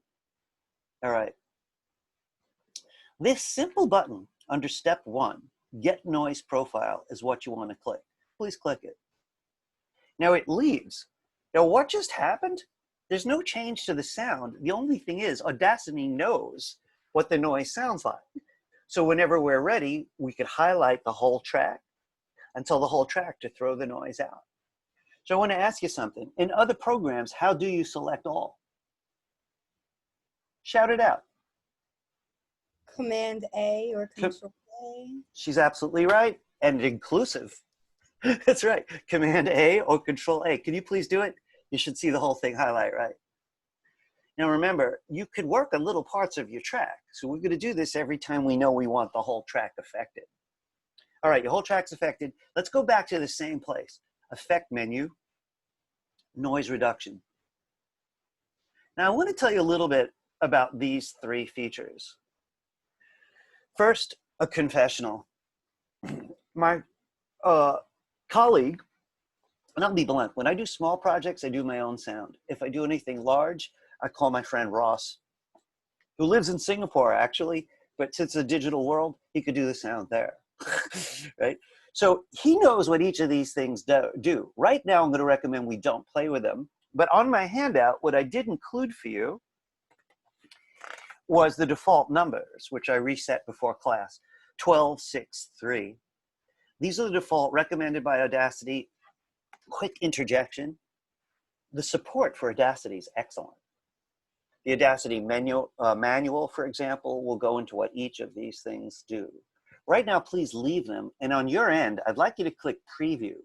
All right. This simple button under step 1, get noise profile, is what you want to click. Please click it. Now it leaves. Now what just happened? There's no change to the sound. The only thing is Audacity knows what the noise sounds like. So whenever we're ready, we could highlight the whole track and tell the whole track to throw the noise out. So I want to ask you something. In other programs, how do you select all? Shout it out. Command A or Control A. She's absolutely right, and inclusive. That's right. Command A or Control A. Can you please do it? You should see the whole thing highlight, right? Now remember, you could work on little parts of your track. So we're going to do this every time we know we want the whole track affected. All right, your whole track's affected. Let's go back to the same place. Effect menu, noise reduction. Now I want to tell you a little bit about these 3 features. First, a confessional. My colleague, and I'll be blunt, when I do small projects, I do my own sound. If I do anything large, I call my friend Ross, who lives in Singapore actually, but since the digital world, he could do the sound there, right? So he knows what each of these things do. Right now, I'm going to recommend we don't play with them. But on my handout, what I did include for you was the default numbers, which I reset before class, 12, 6, 3. These are the default recommended by Audacity. Quick interjection. The support for Audacity is excellent. The Audacity manual, for example, will go into what each of these things do. Right now, please leave them. And on your end, I'd like you to click preview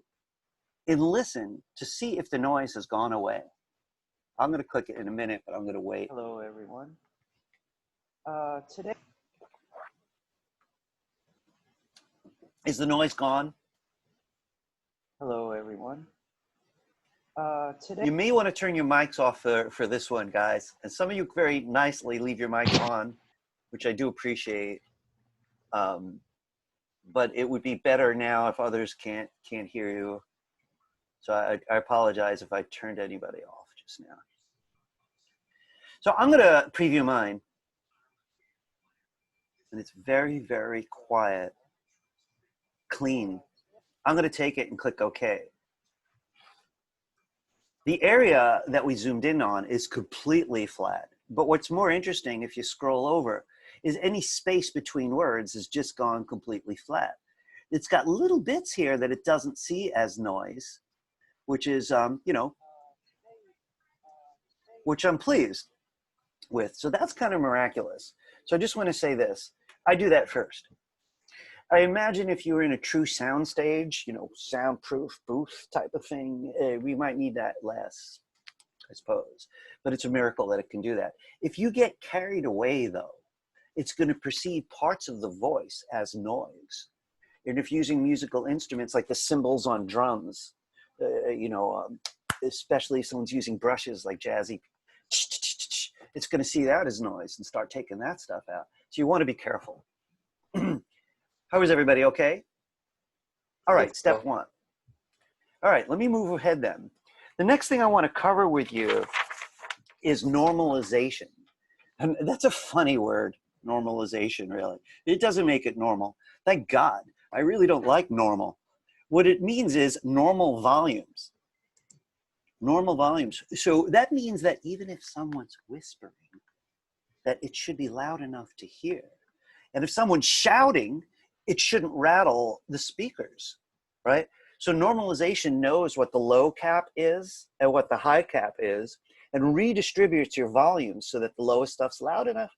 and listen to see if the noise has gone away. I'm going to click it in a minute, but I'm going to wait. Hello, everyone. Today, is the noise gone? Hello, everyone. Today, you may want to turn your mics off for this one, guys. And some of you very nicely leave your mics on, which I do appreciate. But it would be better now if others can't hear you. So I apologize if I turned anybody off just now. So I'm going to preview mine. And it's very, very quiet, clean. I'm going to take it and click OK. The area that we zoomed in on is completely flat. But what's more interesting, if you scroll over, is any space between words has just gone completely flat. It's got little bits here that it doesn't see as noise, which is, you know, which I'm pleased with. So that's kind of miraculous. So I just want to say this. I do that first. I imagine if you were in a true sound stage, you know, soundproof booth type of thing, we might need that less, I suppose. But it's a miracle that it can do that. If you get carried away, though, it's going to perceive parts of the voice as noise. And if using musical instruments like the cymbals on drums, especially if someone's using brushes like jazzy, it's going to see that as noise and start taking that stuff out. So you want to be careful. How is everybody okay? All right, step one. All right, let me move ahead then. The next thing I want to cover with you is normalization. And that's a funny word, normalization, really. It doesn't make it normal. Thank God. I really don't like normal. What it means is normal volumes. Normal volumes. So that means that even if someone's whispering, that it should be loud enough to hear. And if someone's shouting, it shouldn't rattle the speakers, right? So normalization knows what the low cap is and what the high cap is and redistributes your volumes so that the lowest stuff's loud enough.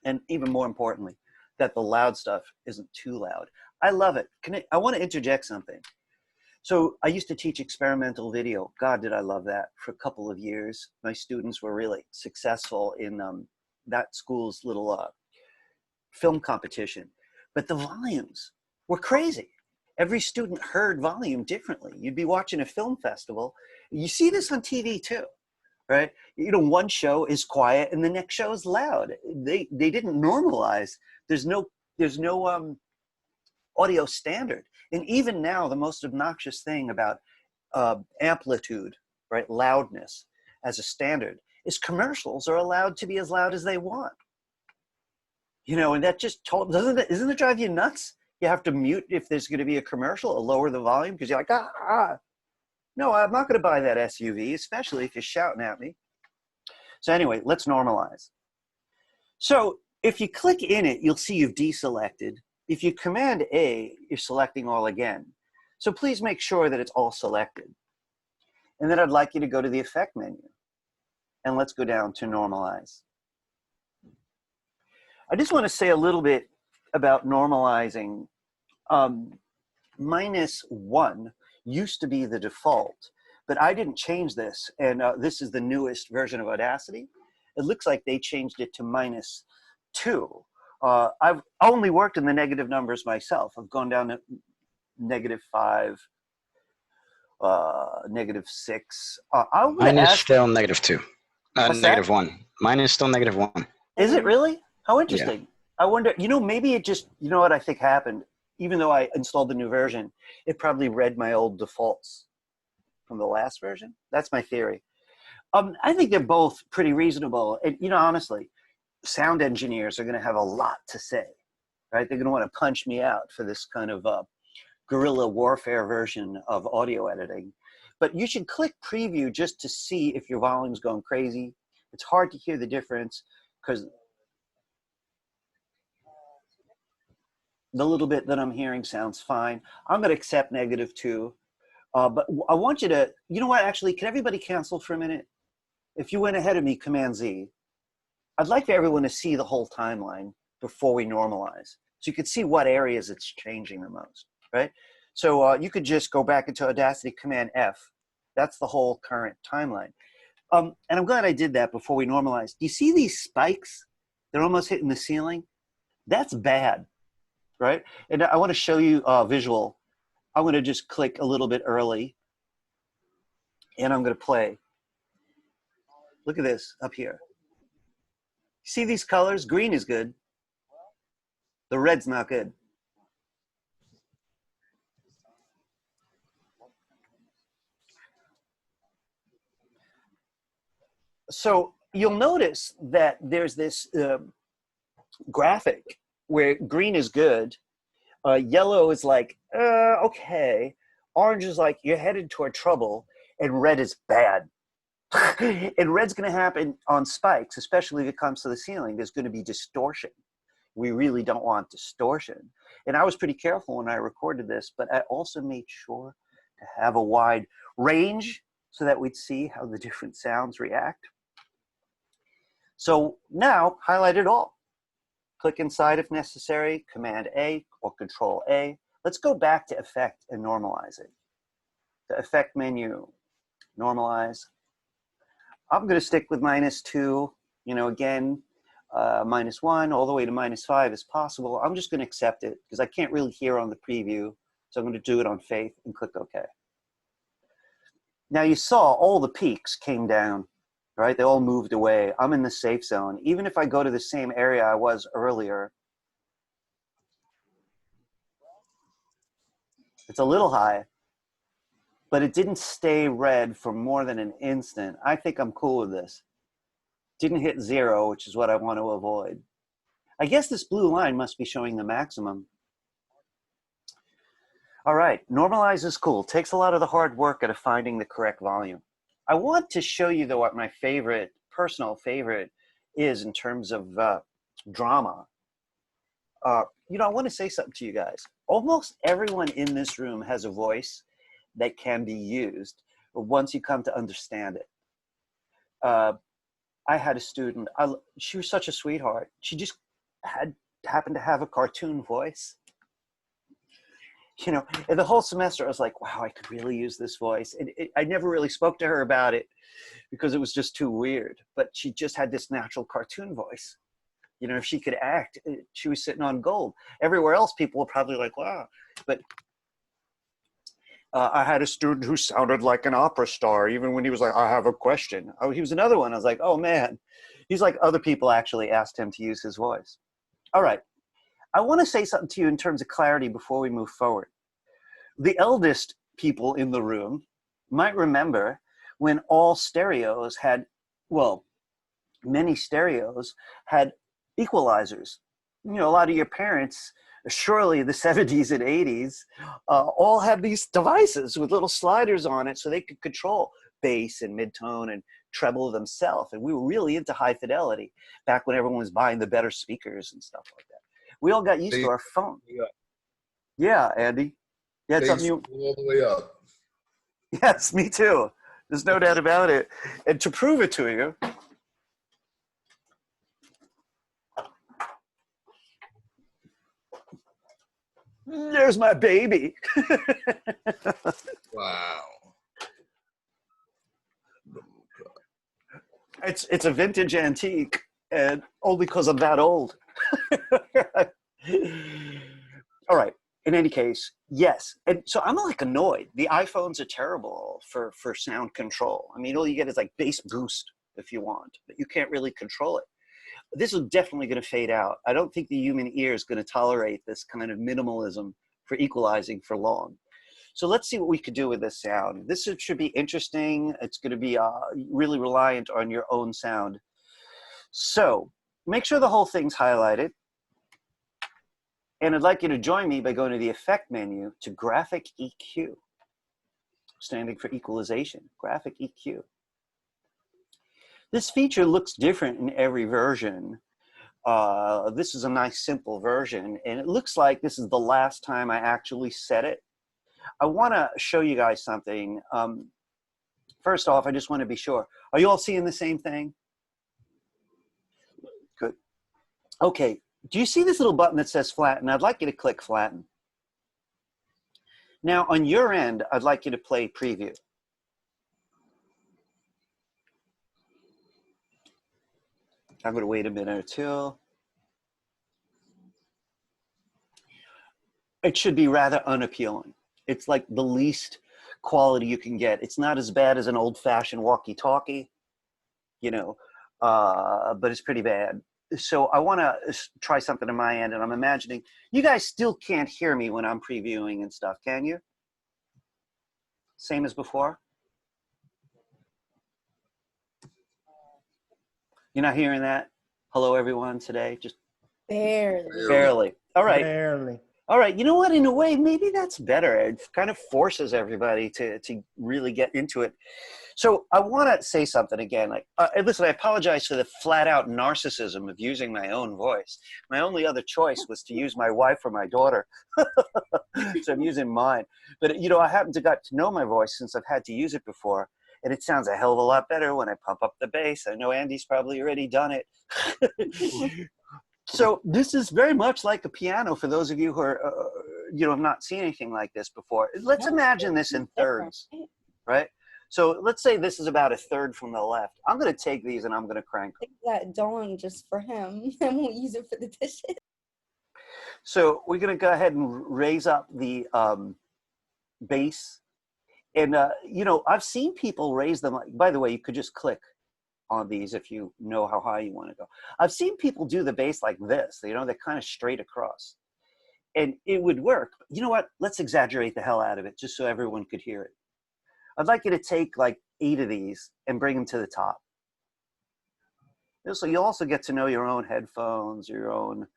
And even more importantly, that the loud stuff isn't too loud. I love it. I want to interject something. So I used to teach experimental video. God, did I love that for a couple of years. My students were really successful in that school's little film competition. But the volumes were crazy. Every student heard volume differently. You'd be watching a film festival. You see this on TV too, right? You know, one show is quiet and the next show is loud. They didn't normalize. There's no audio standard. And even now, the most obnoxious thing about amplitude, right, loudness as a standard, is commercials are allowed to be as loud as they want. You know, and that just doesn't it drive you nuts? You have to mute if there's going to be a commercial or lower the volume because you're like, no, I'm not going to buy that SUV, especially if you're shouting at me. So anyway, let's normalize. So if you click in it, you'll see you've deselected. If you Command A, you're selecting all again. So please make sure that it's all selected. And then I'd like you to go to the Effect menu. And let's go down to Normalize. I just want to say a little bit about normalizing. -1 used to be the default, but I didn't change this. And this is the newest version of Audacity. It looks like they changed it to -2. I've only worked in the negative numbers myself. I've gone down to -5, -6. Mine is still -2. What's that? -1. Mine is still -1. Is it really? How interesting. Yeah. I wonder, you know, maybe it just, you know what I think happened? Even though I installed the new version, it probably read my old defaults from the last version. That's my theory. I think they're both pretty reasonable. And, you know, honestly, sound engineers are going to have a lot to say, right? They're going to want to punch me out for this kind of guerrilla warfare version of audio editing. But you should click preview just to see if your volume's going crazy. It's hard to hear the difference because the little bit that I'm hearing sounds fine. I'm going to accept -2. But I want you to, you know what, actually, can everybody cancel for a minute? If you went ahead of me, Command Z. I'd like for everyone to see the whole timeline before we normalize. So you could see what areas it's changing the most, right? So you could just go back into Audacity, Command F. That's the whole current timeline. And I'm glad I did that before we normalize. Do you see these spikes? They're almost hitting the ceiling. That's bad, right? And I want to show you a visual. I'm going to just click a little bit early. And I'm going to play. Look at this up here. See these colors? Green is good. The red's not good. So you'll notice that there's this graphic where green is good. Yellow is like, okay. Orange is like, you're headed toward trouble. And red is bad. And red's going to happen on spikes, especially if it comes to the ceiling. There's going to be distortion. We really don't want distortion. And I was pretty careful when I recorded this, but I also made sure to have a wide range so that we'd see how the different sounds react. So now, highlight it all. Click inside if necessary, Command A, or Control A. Let's go back to Effect and Normalize it. The Effect menu, Normalize. I'm going to stick with -2. You know, again, -1 all the way to -5 is possible. I'm just going to accept it because I can't really hear on the preview. So I'm going to do it on faith and click OK. Now you saw all the peaks came down, right? They all moved away. I'm in the safe zone. Even if I go to the same area I was earlier, it's a little high, but it didn't stay red for more than an instant. I think I'm cool with this. Didn't hit 0, which is what I want to avoid. I guess this blue line must be showing the maximum. All right, Normalize is cool. Takes a lot of the hard work out of finding the correct volume. I want to show you though what my favorite, personal favorite is in terms of drama. You know, I want to say something to you guys. Almost everyone in this room has a voice that can be used once you come to understand it. I had a student, she was such a sweetheart. She just happened to have a cartoon voice. You know, and the whole semester I was like, wow, I could really use this voice. And I never really spoke to her about it because it was just too weird. But she just had this natural cartoon voice. You know, if she could act, she was sitting on gold. Everywhere else, people were probably like, wow. But I had a student who sounded like an opera star, even when he was like, I have a question. Oh, he was another one. I was like, oh, man. He's like, other people actually asked him to use his voice. All right. I want to say something to you in terms of clarity before we move forward. The eldest people in the room might remember when all stereos had, well, many stereos had equalizers. You know, a lot of your parents, surely the 70s and 80s, all had these devices with little sliders on it so they could control bass and midtone and treble themselves. And we were really into high fidelity back when everyone was buying the better speakers and stuff like that. We all got used to our phone. Yeah, Andy. Yeah, it's something you all the way up. Yes, me too. There's no doubt about it. And to prove it to you, there's my baby. Wow. It's a vintage antique, and only because I'm that old. All right. In any case, yes. And so I'm like annoyed. The iPhones are terrible for sound control. I mean, all you get is like bass boost if you want, but you can't really control it. This is definitely going to fade out. I don't think the human ear is going to tolerate this kind of minimalism for equalizing for long. So let's see what we could do with this sound. This should be interesting. It's going to be really reliant on your own sound. So make sure the whole thing's highlighted. And I'd like you to join me by going to the Effect menu to Graphic EQ, standing for Equalization, Graphic EQ. This feature looks different in every version. This is a nice simple version, and it looks like this is the last time I actually set it. I want to show you guys something. First off, I just want to be sure. Are you all seeing the same thing? Good. Okay. Do you see this little button that says flatten? I'd like you to click flatten. Now, on your end, I'd like you to play preview. I'm going to wait a minute or two. It should be rather unappealing. It's like the least quality you can get. It's not as bad as an old-fashioned walkie-talkie, you know, but it's pretty bad. So I want to try something on my end, and I'm imagining you guys still can't hear me when I'm previewing and stuff, can you? Same as before? You're not hearing that? Hello, everyone, today? Just barely. All right. Barely. All right, you know what? In a way, maybe that's better. It kind of forces everybody to really get into it. So I want to say something again. Like, listen, I apologize for the flat-out narcissism of using my own voice. My only other choice was to use my wife or my daughter, so I'm using mine. But you know, I happen to got to know my voice since I've had to use it before, and it sounds a hell of a lot better when I pump up the bass. I know Andy's probably already done it. So this is very much like a piano for those of you who are, have not seen anything like this before. Let's imagine this in thirds, right? So let's say this is about a third from the left. I'm going to take these and I'm going to crank them. Take that Dawn just for him. I won't use it for the dishes. So we're going to go ahead and raise up the bass. And, I've seen people raise them. By the way, you could just click on these if you know how high you want to go. I've seen people do the bass like this. They're kind of straight across. And it would work. You know what? Let's exaggerate the hell out of it just so everyone could hear it. I'd like you to take like 8 of these and bring them to the top. So you also get to know your own headphones, your own,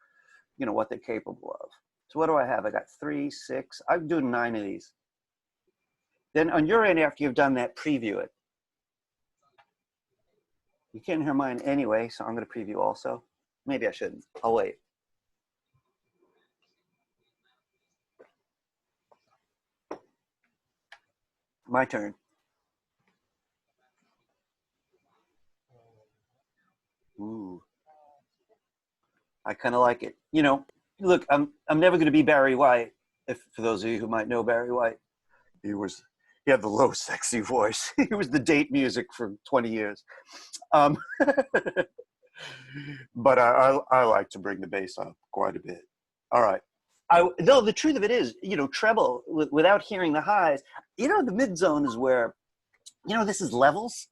what they're capable of. So what do I have? I got 3, 6. I'm doing 9 of these. Then on your end, after you've done that, preview it. You can't hear mine anyway, so I'm going to preview also. Maybe I shouldn't. I'll wait. My turn. Ooh. I kind of like it. Look, I'm never going to be Barry White. For those of you who might know Barry White, he had the low, sexy voice. He was the date music for 20 years. But I like to bring the bass up quite a bit. All right. No, the truth of it is, treble without hearing the highs. The mid zone is where, this is levels.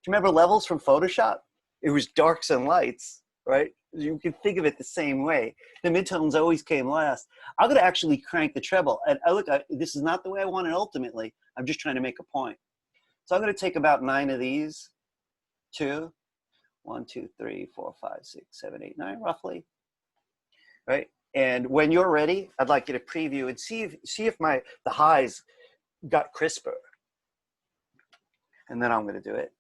Do you remember levels from Photoshop? It was darks and lights, right? You can think of it the same way. The midtones always came last. I'm going to actually crank the treble. And this is not the way I want it ultimately. I'm just trying to make a point. So I'm going to take about 9 of these. 2, 1, 2, 3, 4, 5, 6, 7, 8, 9, roughly. Right? And when you're ready, I'd like you to preview and see if the highs got crisper. And then I'm going to do it.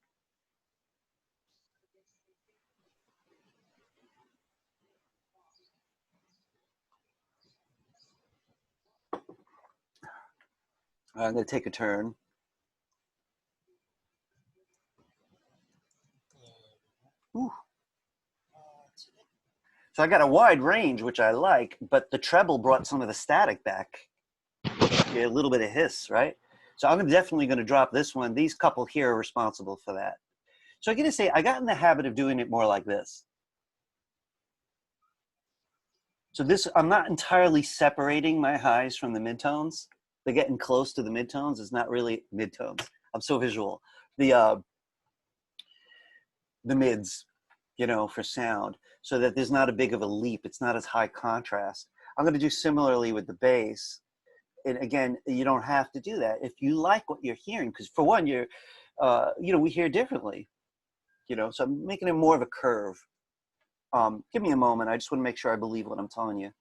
I'm going to take a turn. Ooh. So I got a wide range, which I like, but the treble brought some of the static back. A little bit of hiss, right? So I'm definitely going to drop this one. These couple here are responsible for that. So I'm going to say I got in the habit of doing it more like this. So I'm not entirely separating my highs from the midtones. They're getting close to the midtones. It's not really midtones. I'm so visual. The mids, for sound, so that there's not a big of a leap. It's not as high contrast. I'm going to do similarly with the bass. And again, you don't have to do that if you like what you're hearing, because for one, we hear differently, so I'm making it more of a curve. Give me a moment. I just want to make sure I believe what I'm telling you.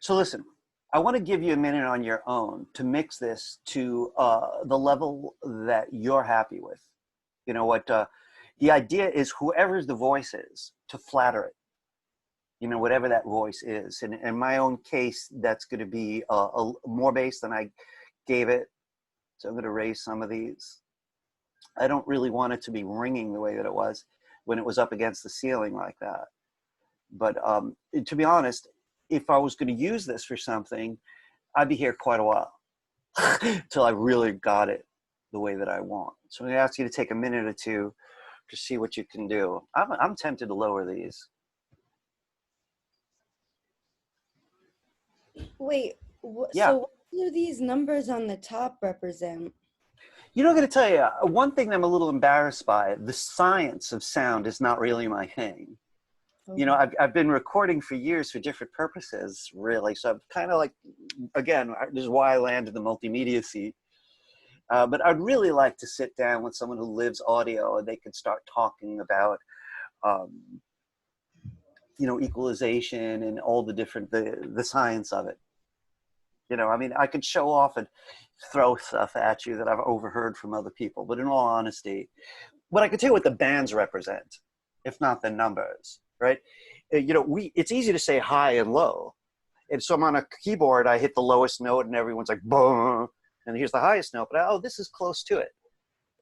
So listen, I want to give you a minute on your own to mix this to the level that you're happy with. The idea is whoever's the voice is, to flatter it. Whatever that voice is. And in my own case, that's going to be a more bass than I gave it. So I'm going to raise some of these. I don't really want it to be ringing the way that it was when it was up against the ceiling like that. But to be honest, if I was going to use this for something, I'd be here quite a while till I really got it the way that I want. So I'm going to ask you to take a minute or two to see what you can do. I'm tempted to lower these. Wait, Yeah. So what do these numbers on the top represent? I'm going to tell you, one thing I'm a little embarrassed by, the science of sound is not really my thing. Okay. I've been recording for years for different purposes, really. So I'm kind of like, again, this is why I landed the multimedia seat. But I'd really like to sit down with someone who lives audio and they can start talking about, equalization and all the different, the science of it. I could show off and throw stuff at you that I've overheard from other people. But in all honesty, what I could tell you what the bands represent, if not the numbers, right? It's easy to say high and low. And so I'm on a keyboard, I hit the lowest note and everyone's like, boom. And here's the highest note, but this is close to it.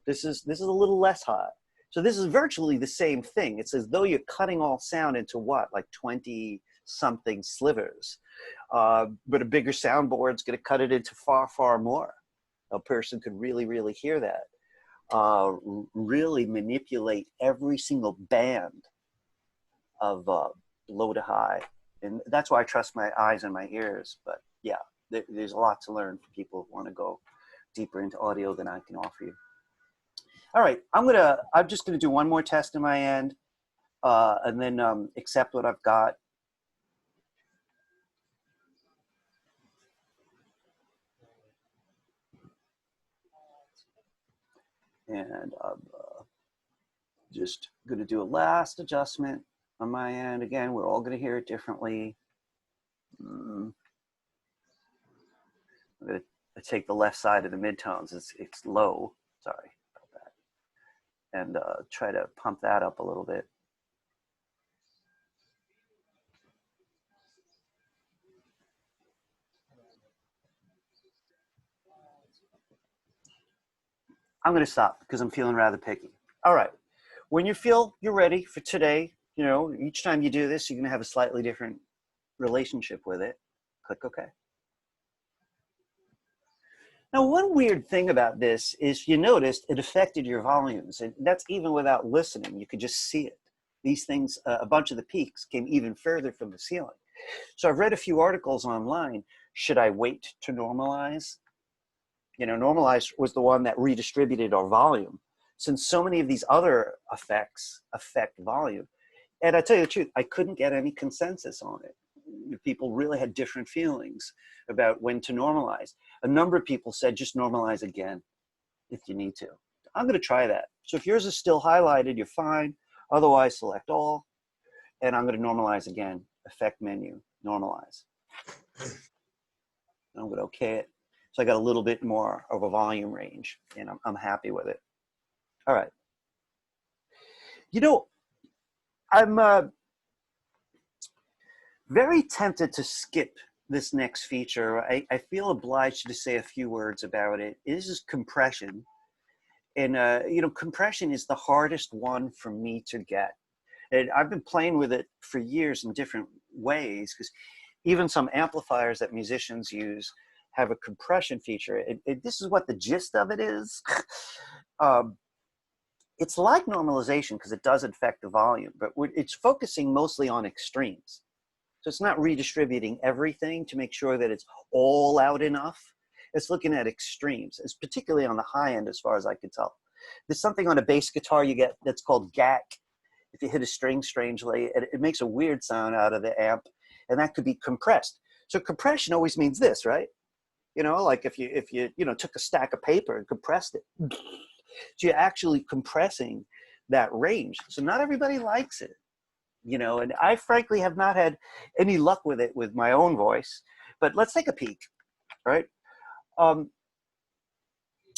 This is a little less high. So this is virtually the same thing. It's as though you're cutting all sound into what, like 20 something slivers. But a bigger soundboard's going to cut it into far, far more. A person could really, really hear that. Really manipulate every single band of low to high. And that's why I trust my eyes and my ears. But yeah, there's a lot to learn for people who want to go deeper into audio than I can offer you. All right, I'm just gonna do one more test in my end, and then accept what I've got. And I'm just gonna do a last adjustment on my end. Again, we're all gonna hear it differently. I'm gonna take the left side of the midtones. It's low, sorry about that. And try to pump that up a little bit. I'm going to stop because I'm feeling rather picky. All right. When you feel you're ready for today, you know, each time you do this, you're going to have a slightly different relationship with it. Click OK. Now, one weird thing about this is you noticed it affected your volumes, and that's even without listening. You could just see it. These things, a bunch of the peaks came even further from the ceiling. So I've read a few articles online. Should I wait to normalize? You know, Normalize was the one that redistributed our volume, since so many of these other effects affect volume. And I tell you the truth, I couldn't get any consensus on it. People really had different feelings about when to normalize. A number of people said just normalize again if you need to. I'm going to try that. So if yours is still highlighted, you're fine. Otherwise, select all. And I'm going to normalize again. Effect menu, normalize. I'm going to OK it. So I got a little bit more of a volume range, and I'm happy with it. All right. You know, I'm very tempted to skip this next feature. I feel obliged to say a few words about it. This is compression. And, you know, compression is the hardest one for me to get. And I've been playing with it for years in different ways, because even some amplifiers that musicians use have a compression feature. This is what the gist of it is. It's like normalization because it does affect the volume, but it's focusing mostly on extremes. So it's not redistributing everything to make sure that it's all out enough. It's looking at extremes. It's particularly on the high end as far as I can tell. There's something on a bass guitar you get that's called GAC. If you hit a string strangely, it makes a weird sound out of the amp, and that could be compressed. So compression always means this, right? You know, like if you took a stack of paper and compressed it. So you're actually compressing that range. So not everybody likes it, you know, and I frankly have not had any luck with it with my own voice, but let's take a peek, right? All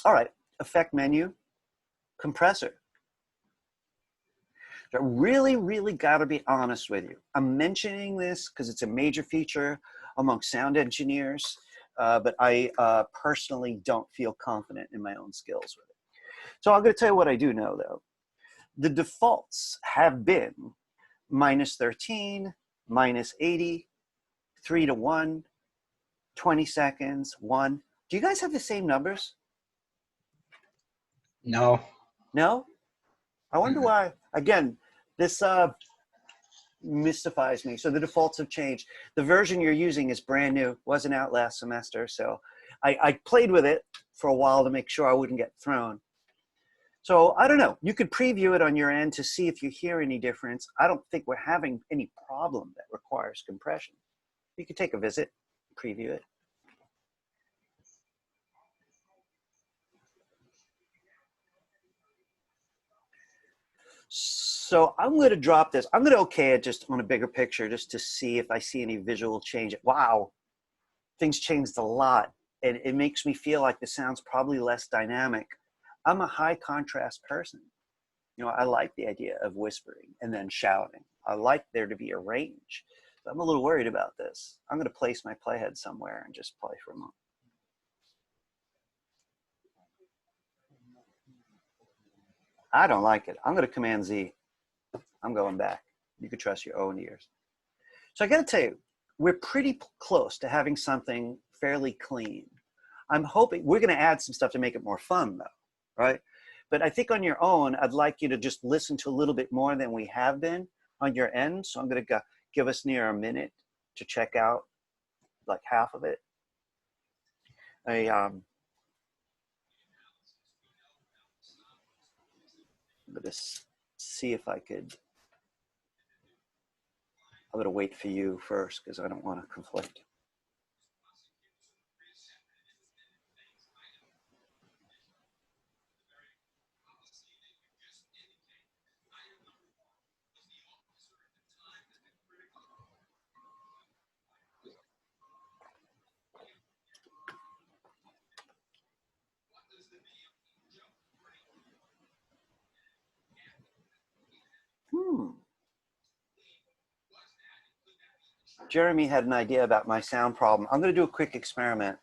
right, effect menu, compressor. So I really, really gotta be honest with you. I'm mentioning this because it's a major feature among sound engineers, but I personally don't feel confident in my own skills with it. So I'm gonna tell you what I do know though. The defaults have been -13, -80, 3 to 1, 20 seconds, 1. Do you guys have the same numbers? No. No? I wonder why. Again, this mystifies me. So the defaults have changed. The version you're using is brand new, wasn't out last semester. So I played with it for a while to make sure I wouldn't get thrown. So I don't know. You could preview it on your end to see if you hear any difference. I don't think we're having any problem that requires compression. You could take a visit, preview it. So I'm going to drop this. I'm going to OK it just on a bigger picture just to see if I see any visual change. Wow, things changed a lot. And it makes me feel like the sound's probably less dynamic. I'm a high contrast person. You know, I like the idea of whispering and then shouting. I like there to be a range. But I'm a little worried about this. I'm going to place my playhead somewhere and just play for a moment. I don't like it. I'm going to Command Z. I'm going back. You can trust your own ears. So I got to tell you, we're pretty close to having something fairly clean. I'm hoping we're going to add some stuff to make it more fun, though, right? But I think on your own, I'd like you to just listen to a little bit more than we have been on your end. So I'm going to give us near a minute to check out like half of it. I'm going to see if I could. I'm going to wait for you first because I don't want to conflict. Jeremy had an idea about my sound problem. I'm going to do a quick experiment.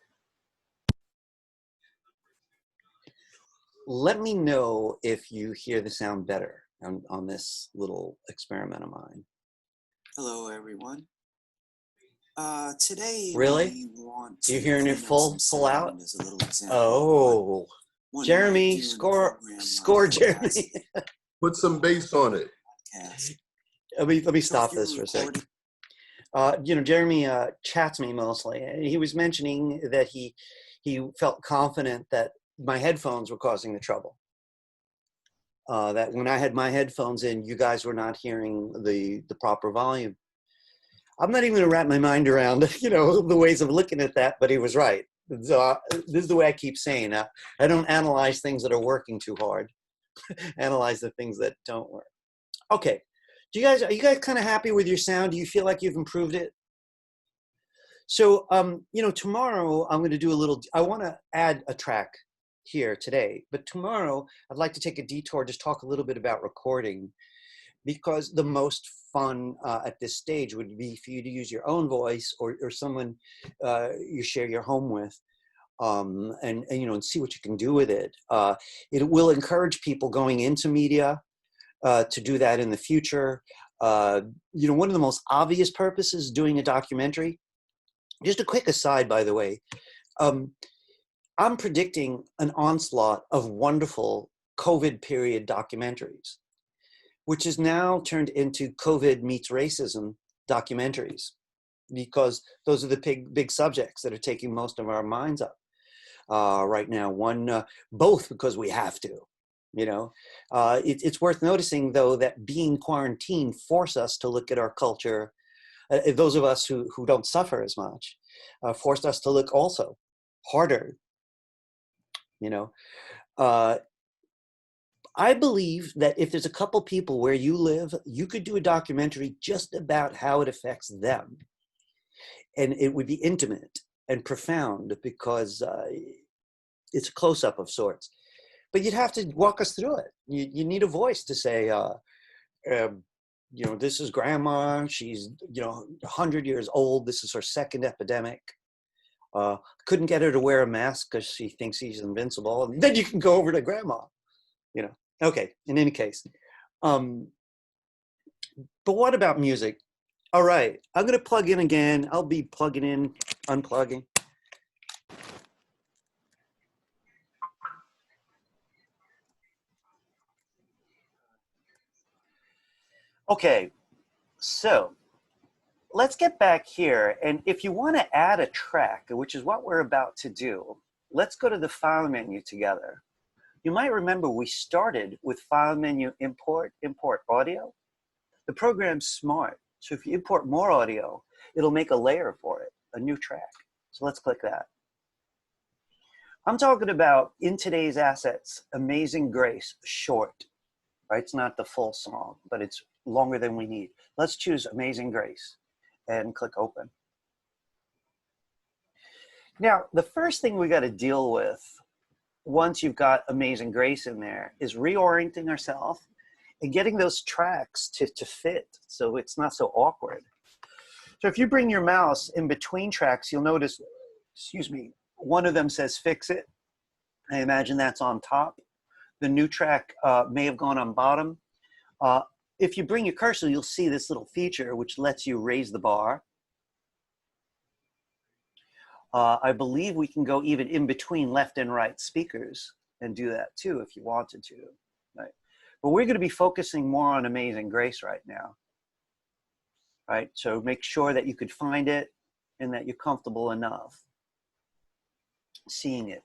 Let me know if you hear the sound better on this little experiment of mine. Hello, everyone. Today Really? we want to You hearing it full out? as a little example. Oh, One Jeremy, night during the score, program, Jeremy. Put some bass on it. podcast. Let me So if stop you're this for a second. recording- Jeremy chats me mostly. He was mentioning that he felt confident that my headphones were causing the trouble. That when I had my headphones in, you guys were not hearing the proper volume. I'm not even going to wrap my mind around, the ways of looking at that, but he was right. So this is the way I keep saying. I don't analyze things that are working too hard. Analyze the things that don't work. Okay. Are you guys kind of happy with your sound? Do you feel like you've improved it? So, tomorrow I'm going to do I want to add a track here today, but tomorrow I'd like to take a detour, just talk a little bit about recording, because the most fun at this stage would be for you to use your own voice or someone you share your home with, and see what you can do with it. It will encourage people going into media to do that in the future. One of the most obvious purposes doing a documentary, just a quick aside, by the way, I'm predicting an onslaught of wonderful COVID period documentaries, which is now turned into COVID meets racism documentaries, because those are the big subjects that are taking most of our minds up right now. Both because we have to. It's worth noticing, though, that being quarantined force us to look at our culture. Those of us who don't suffer as much forced us to look also harder. I believe that if there's a couple people where you live, you could do a documentary just about how it affects them. And it would be intimate and profound because it's a close-up of sorts. But you'd have to walk us through it. You need a voice to say, this is grandma. She's, 100 years old. This is her second epidemic. Couldn't get her to wear a mask because she thinks she's invincible. And then you can go over to grandma, Okay, in any case. But what about music? All right, I'm going to plug in again. I'll be plugging in, unplugging. Okay, so let's get back here. And if you want to add a track, which is what we're about to do, let's go to the file menu together. You might remember we started with file menu import audio. The program's smart. So if you import more audio, it'll make a layer for it, a new track. So let's click that. I'm talking about in today's assets, Amazing Grace, short, right? It's not the full song, but it's longer than we need. Let's choose Amazing Grace and click open. Now, the first thing we got to deal with once you've got Amazing Grace in there is reorienting ourselves and getting those tracks to fit so it's not so awkward. So if you bring your mouse in between tracks, you'll notice, one of them says fix it. I imagine that's on top. The new track may have gone on bottom. If you bring your cursor, you'll see this little feature which lets you raise the bar. I believe we can go even in between left and right speakers and do that too if you wanted to. Right? But we're going to be focusing more on Amazing Grace right now. Right? So make sure that you could find it and that you're comfortable enough seeing it.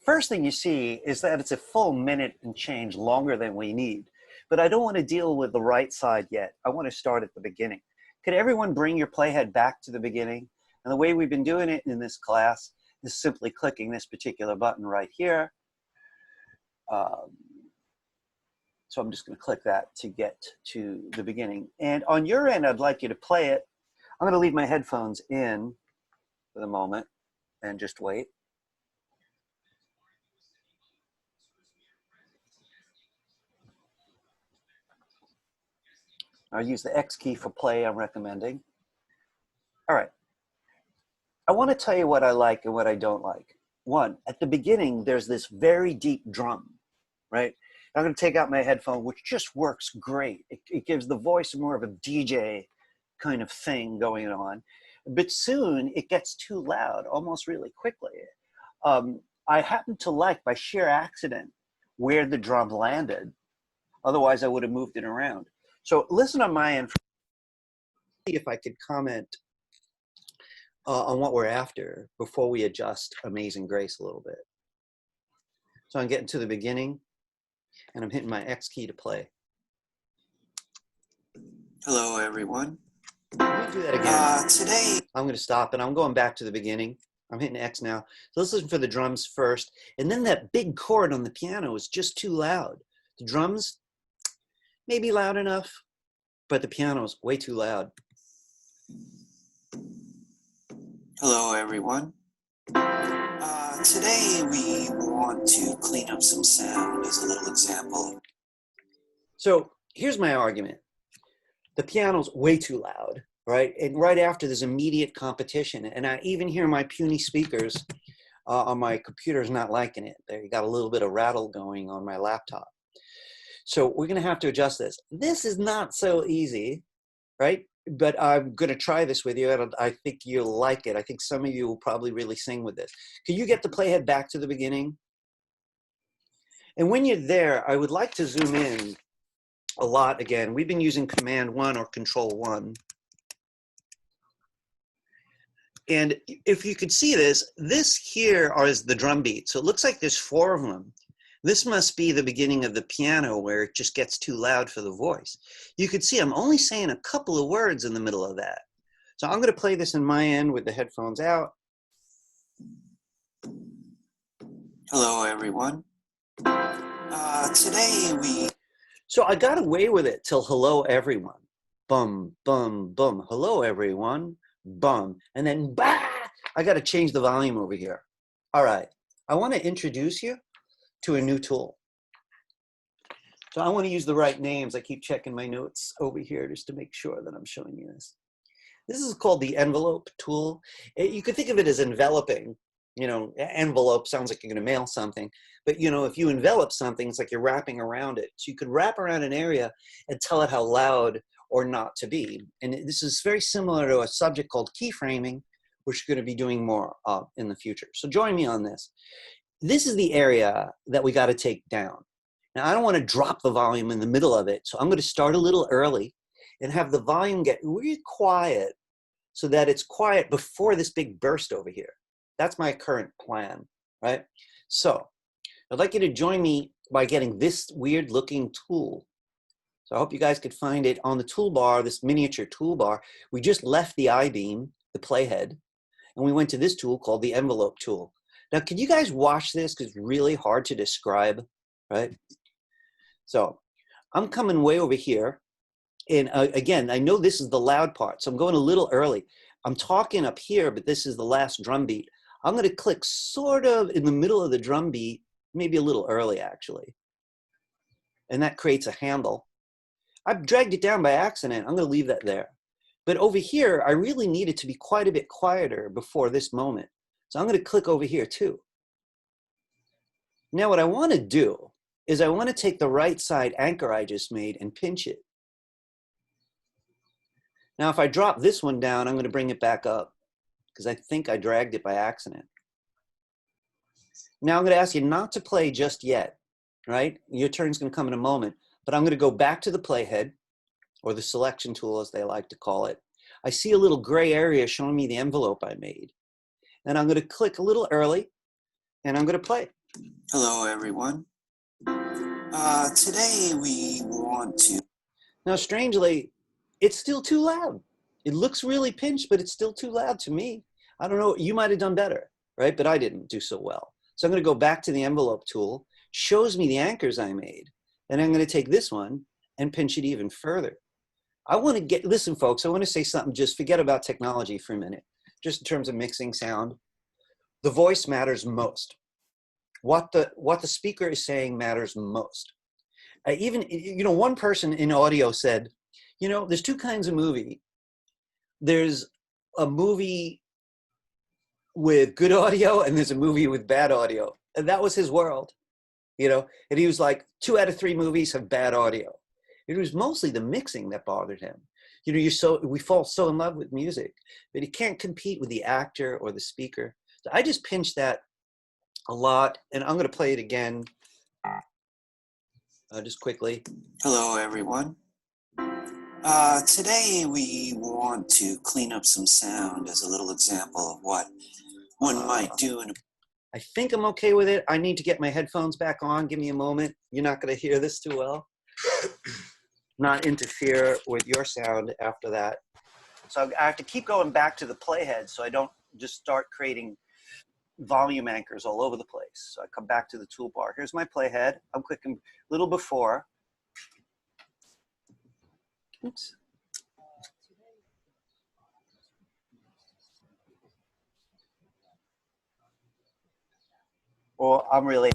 First thing you see is that it's a full minute and change longer than we need. But I don't want to deal with the right side yet. I want to start at the beginning. Could everyone bring your playhead back to the beginning? And the way we've been doing it in this class is simply clicking this particular button right here. So I'm just going to click that to get to the beginning. And on your end, I'd like you to play it. I'm going to leave my headphones in for the moment and just wait. I'll use the X key for play, I'm recommending. All right. I want to tell you what I like and what I don't like. One, at the beginning, there's this very deep drum, right? I'm going to take out my headphone, which just works great. It gives the voice more of a DJ kind of thing going on. But soon, it gets too loud, almost really quickly. I happen to like, by sheer accident, where the drum landed. Otherwise, I would have moved it around. So listen on my end. See if I could comment on what we're after before we adjust Amazing Grace a little bit. So I'm getting to the beginning, and I'm hitting my X key to play. Hello, everyone. Let me do that again. Today, I'm going to stop, and I'm going back to the beginning. I'm hitting X now. So let's listen for the drums first. And then that big chord on the piano is just too loud. The drums, maybe loud enough, but the piano's way too loud. hello, everyone. Today we want to clean up some sound as a little example. So here's my argument. The piano's way too loud, right? And right after, there's immediate competition. And I even hear my puny speakers on my computer's not liking it. They got a little bit of rattle going on my laptop. So we're going to have to adjust this. This is not so easy, right? But I'm going to try this with you, and I think you'll like it. I think some of you will probably really sing with this. Can you get the playhead back to the beginning? And when you're there, I would like to zoom in a lot again. We've been using Command 1 or Control 1. And if you could see this here is the drum beat. So it looks like there's 4 of them. This must be the beginning of the piano where it just gets too loud for the voice. You could see I'm only saying a couple of words in the middle of that. So I'm going to play this in my end with the headphones out. Hello, everyone. Today we... So I got away with it till hello, everyone. Bum, bum, bum. Hello, everyone. Bum. And then, bah! I got to change the volume over here. All right. I want to introduce you to a new tool. So I want to use the right names. I keep checking my notes over here just to make sure that I'm showing you this. This is called the envelope tool. You could think of it as enveloping. You know, envelope sounds like you're going to mail something. But, you know, if you envelop something, it's like you're wrapping around it. So you could wrap around an area and tell it how loud or not to be. And this is very similar to a subject called keyframing, which we're going to be doing more of in the future. So join me on this. This is the area that we got to take down. Now, I don't want to drop the volume in the middle of it, so I'm going to start a little early and have the volume get really quiet so that it's quiet before this big burst over here. That's my current plan, right? So I'd like you to join me by getting this weird looking tool. So I hope you guys could find it on the toolbar, this miniature toolbar. We just left the I-beam, the playhead, and we went to this tool called the envelope tool. Now, can you guys watch this? Because it's really hard to describe, right? So I'm coming way over here. And again, I know this is the loud part, so I'm going a little early. I'm talking up here, but this is the last drum beat. I'm going to click sort of in the middle of the drum beat, maybe a little early, actually. And that creates a handle. I've dragged it down by accident. I'm going to leave that there. But over here, I really need it to be quite a bit quieter before this moment. So I'm going to click over here too. Now what I want to do is I want to take the right side anchor I just made and pinch it. Now, if I drop this one down, I'm going to bring it back up because I think I dragged it by accident. Now I'm going to ask you not to play just yet, right? Your turn's going to come in a moment, but I'm going to go back to the playhead, or the selection tool as they like to call it. I see a little gray area showing me the envelope I made. And I'm going to click a little early, and I'm going to play. Hello, everyone. Today we want to. Now, strangely, it's still too loud. It looks really pinched, but it's still too loud to me. I don't know, you might have done better, right? But I didn't do so well. So I'm going to go back to the envelope tool, shows me the anchors I made. And I'm going to take this one and pinch it even further. I want to get, listen, folks, I want to say something, just forget about technology for a minute. Just in terms of mixing sound, the voice matters most. What the speaker is saying matters most. Even, you know, one person in audio said, you know, there's two kinds of movie. There's a movie with good audio and there's a movie with bad audio. And that was his world, you know, and he was like, 2 out of 3 movies have bad audio. It was mostly the mixing that bothered him. You know, we fall so in love with music, but he can't compete with the actor or the speaker. So I just pinched that a lot, and I'm going to play it again just quickly. Hello, everyone. Today we want to clean up some sound as a little example of what one might do in a. I think I'm okay with it. I need to get my headphones back on. Give me a moment. You're not going to hear this too well. Not interfere with your sound after that. So I have to keep going back to the playhead so I don't just start creating volume anchors all over the place. So I come back to the toolbar. Here's my playhead. I'm clicking a little before. Oops. Well, I'm really.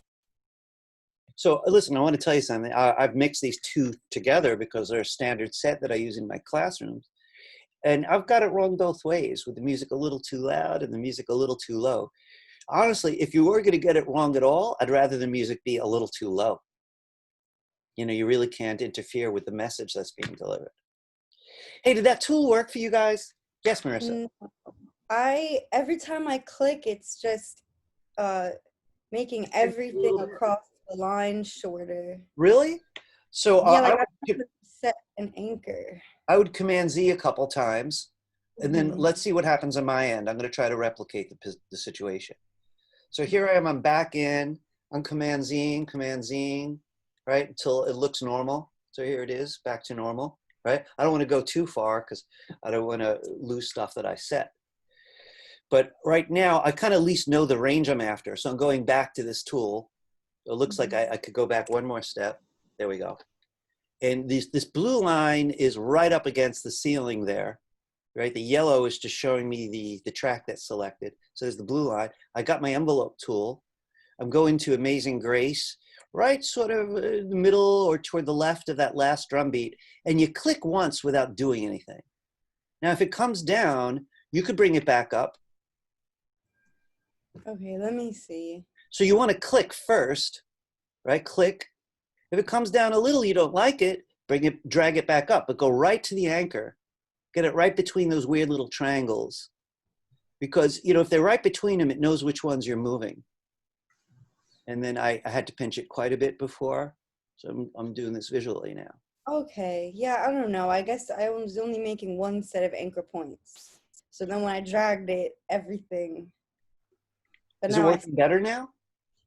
So listen, I want to tell you something. I've mixed these two together because they're a standard set that I use in my classrooms. And I've got it wrong both ways, with the music a little too loud and the music a little too low. Honestly, if you were going to get it wrong at all, I'd rather the music be a little too low. You know, you really can't interfere with the message that's being delivered. Hey, did that tool work for you guys? Yes, Marissa. Every time I click, it's just making everything across the line shorter. Really? So Yeah, like I would set an anchor. I would Command Z a couple times, and then let's see what happens on my end. I'm going to try to replicate the situation. So here I am, I'm back in, I'm Command Zing, right, until it looks normal. So here it is, back to normal, right? I don't want to go too far because I don't want to lose stuff that I set. But right now, I kind of at least know the range I'm after. So I'm going back to this tool. It looks like I could go back one more step. There we go. And this blue line is right up against the ceiling there, right? The yellow is just showing me the track that's selected. So there's the blue line. I got my envelope tool. I'm going to Amazing Grace, right sort of in the middle or toward the left of that last drum beat. And you click once without doing anything. Now, if it comes down, you could bring it back up. Okay, let me see. So you want to click first, right? Click. If it comes down a little, you don't like it, drag it back up, but go right to the anchor. Get it right between those weird little triangles. Because, you know, if they're right between them, it knows which ones you're moving. And then I had to pinch it quite a bit before. So I'm doing this visually now. Okay, yeah, I don't know. I guess I was only making one set of anchor points. So then when I dragged it, everything. But Is it working better now?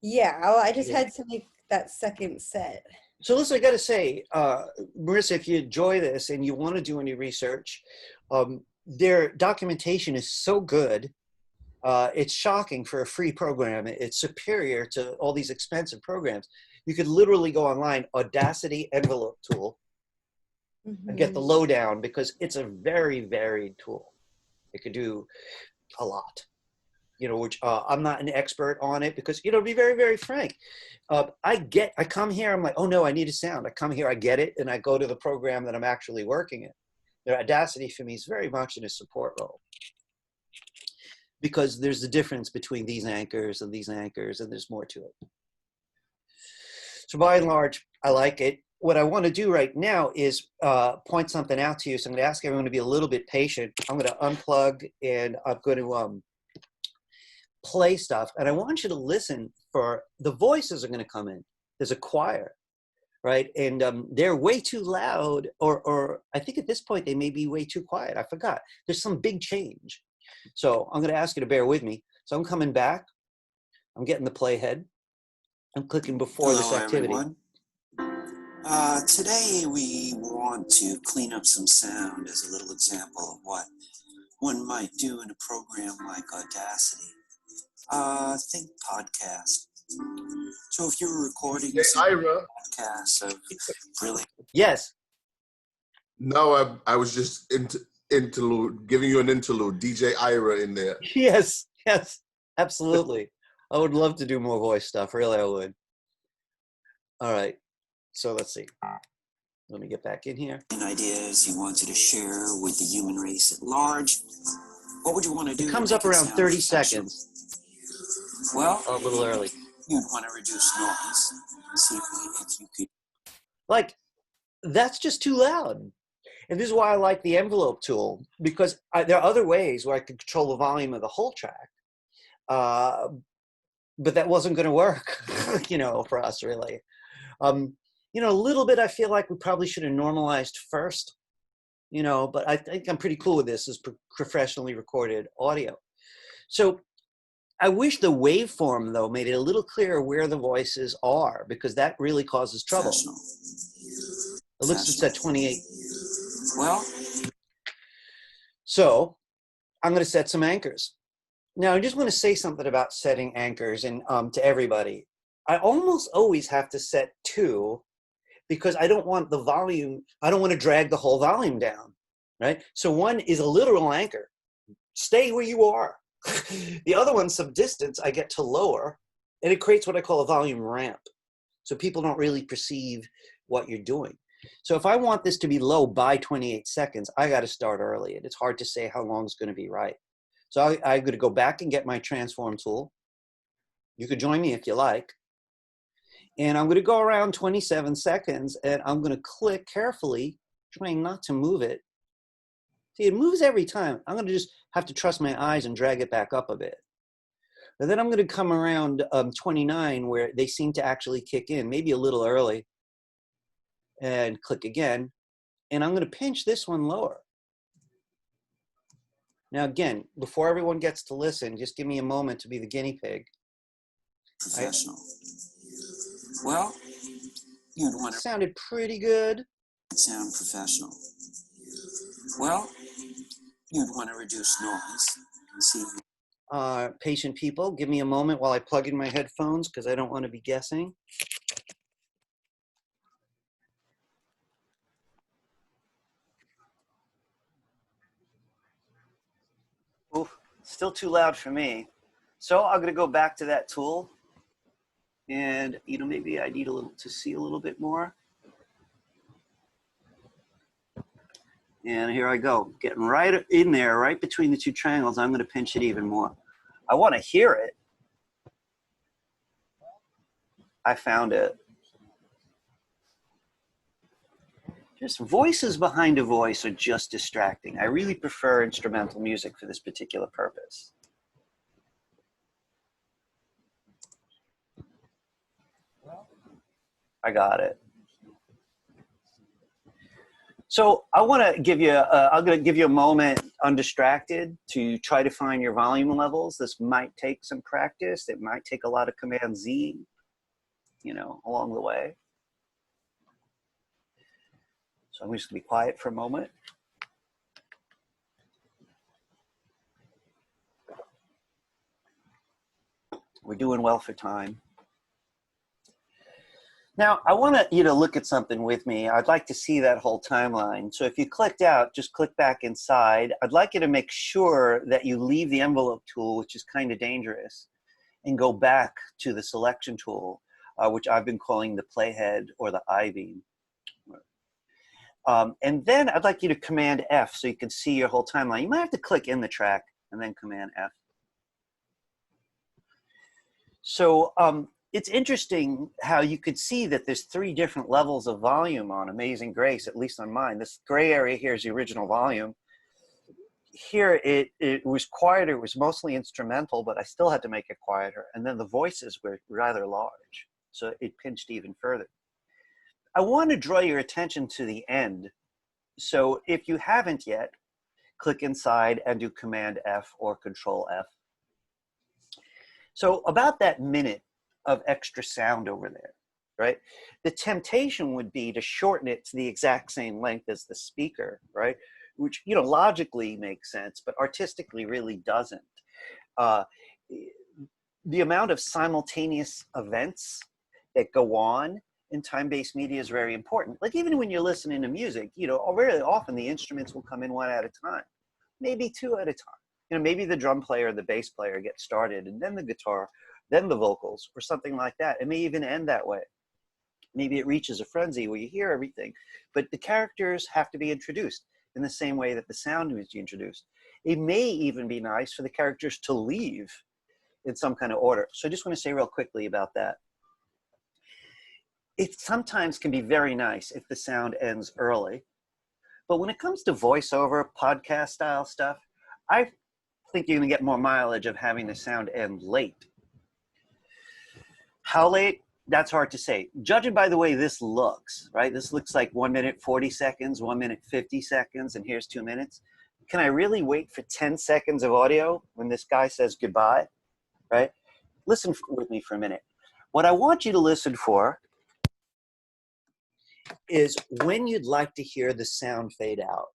Yeah, I just had to make that second set. So listen, I got to say, Marissa, if you enjoy this and you want to do any research, their documentation is so good. It's shocking for a free program. It's superior to all these expensive programs. You could literally go online, Audacity envelope tool, and get the lowdown because it's a very varied tool. It could do a lot. You know, which I'm not an expert on it because, you know, to be very, very frank, I come here, I'm like, oh no, I need a sound. I come here, I get it, and I go to the program that I'm actually working in. The Audacity for me is very much in a support role because there's the difference between these anchors and there's more to it. So by and large, I like it. What I want to do right now is point something out to you. So I'm going to ask everyone to be a little bit patient. I'm going to unplug and I'm going to play stuff. And I want you to listen for the voices are going to come in. There's a choir, right? And they're way too loud, or I think at this point they may be way too quiet. I forgot. There's some big change. So I'm going to ask you to bear with me. So I'm coming back. I'm getting the playhead. I'm clicking before this Hello, activity. everyone. Today we want to clean up some sound as a little example of what one might do in a program like Audacity. Think podcast. So if you're recording Hey, some Ira. podcasts of brilliant Yes. No, I was just interlude, giving you an interlude. DJ Ira in there. Yes. Yes. Absolutely. I would love to do more voice stuff. Really, I would. All right. So let's see. Let me get back in here. ideas you wanted to share with the human race at large, what would you want to do? It comes to up make around sound 30 professional? seconds. Well, A little early. you'd want to reduce noise and see if you could. Like, that's just too loud. And this is why I like the envelope tool, because there are other ways where I could control the volume of the whole track. But that wasn't going to work, you know, for us really. You know, a little bit, I feel like we probably should have normalized first, you know, but I think I'm pretty cool with this as professionally recorded audio. So I wish the waveform, though, made it a little clearer where the voices are, because that really causes trouble. It looks it's at 28. Well, so I'm going to set some anchors. Now, I just want to say something about setting anchors and to everybody. I almost always have to set 2 because I don't want the volume, I don't want to drag the whole volume down, right? So 1 is a literal anchor. Stay where you are. The other one, some distance, I get to lower, and it creates what I call a volume ramp. So people don't really perceive what you're doing. So if I want this to be low by 28 seconds, I got to start early, and it's hard to say how long it's going to be right. So I'm going to go back and get my transform tool. You could join me if you like. And I'm going to go around 27 seconds, and I'm going to click carefully, trying not to move it. See, it moves every time. I'm going to just have to trust my eyes and drag it back up a bit. And then I'm going to come around 29 where they seem to actually kick in, maybe a little early, and click again. And I'm going to pinch this one lower. Now, again, before everyone gets to listen, just give me a moment to be the guinea pig. professional. Well, you'd want to Sounded pretty good. sound professional. Well, you'd want to reduce noise and see. Patient people, give me a moment while I plug in my headphones because I don't want to be guessing. Oof, still too loud for me. So I'm going to go back to that tool. And, you know, maybe I need to see a little bit more. And here I go, getting right in there, right between the 2 triangles. I'm going to pinch it even more. I want to hear it. I found it. Just voices behind a voice are just distracting. I really prefer instrumental music for this particular purpose. I got it. So I want to give you, I'm going to give you a moment undistracted to try to find your volume levels. This might take some practice. It might take a lot of Command Z, you know, along the way. So I'm just going to be quiet for a moment. We're doing well for time. Now, I want you to look at something with me. I'd like to see that whole timeline. So if you clicked out, just click back inside. I'd like you to make sure that you leave the envelope tool, which is kind of dangerous, and go back to the selection tool, which I've been calling the playhead or the I-beam. And then I'd like you to Command F so you can see your whole timeline. You might have to click in the track and then Command F. So it's interesting how you could see that there's 3 different levels of volume on Amazing Grace, at least on mine. This gray area here is the original volume. Here it was quieter, it was mostly instrumental, but I still had to make it quieter. And then the voices were rather large, so it pinched even further. I want to draw your attention to the end. So if you haven't yet, click inside and do Command F or Control F. So about that minute of extra sound over there, right? The temptation would be to shorten it to the exact same length as the speaker, right? Which, you know, logically makes sense, but artistically really doesn't. The amount of simultaneous events that go on in time-based media is very important. Like even when you're listening to music, you know, very often the instruments will come in 1 at a time, maybe 2 at a time. You know, maybe the drum player or the bass player gets started and then the guitar, then the vocals or something like that. It may even end that way. Maybe it reaches a frenzy where you hear everything, but the characters have to be introduced in the same way that the sound was introduced. It may even be nice for the characters to leave in some kind of order. So I just want to say real quickly about that. It sometimes can be very nice if the sound ends early, but when it comes to voiceover, podcast style stuff, I think you're gonna get more mileage of having the sound end late. How late? That's hard to say. Judging by the way this looks, right? This looks like 1 minute, 40 seconds, 1 minute, 50 seconds, and here's 2 minutes. Can I really wait for 10 seconds of audio when this guy says goodbye, right? Listen with me for a minute. What I want you to listen for is when you'd like to hear the sound fade out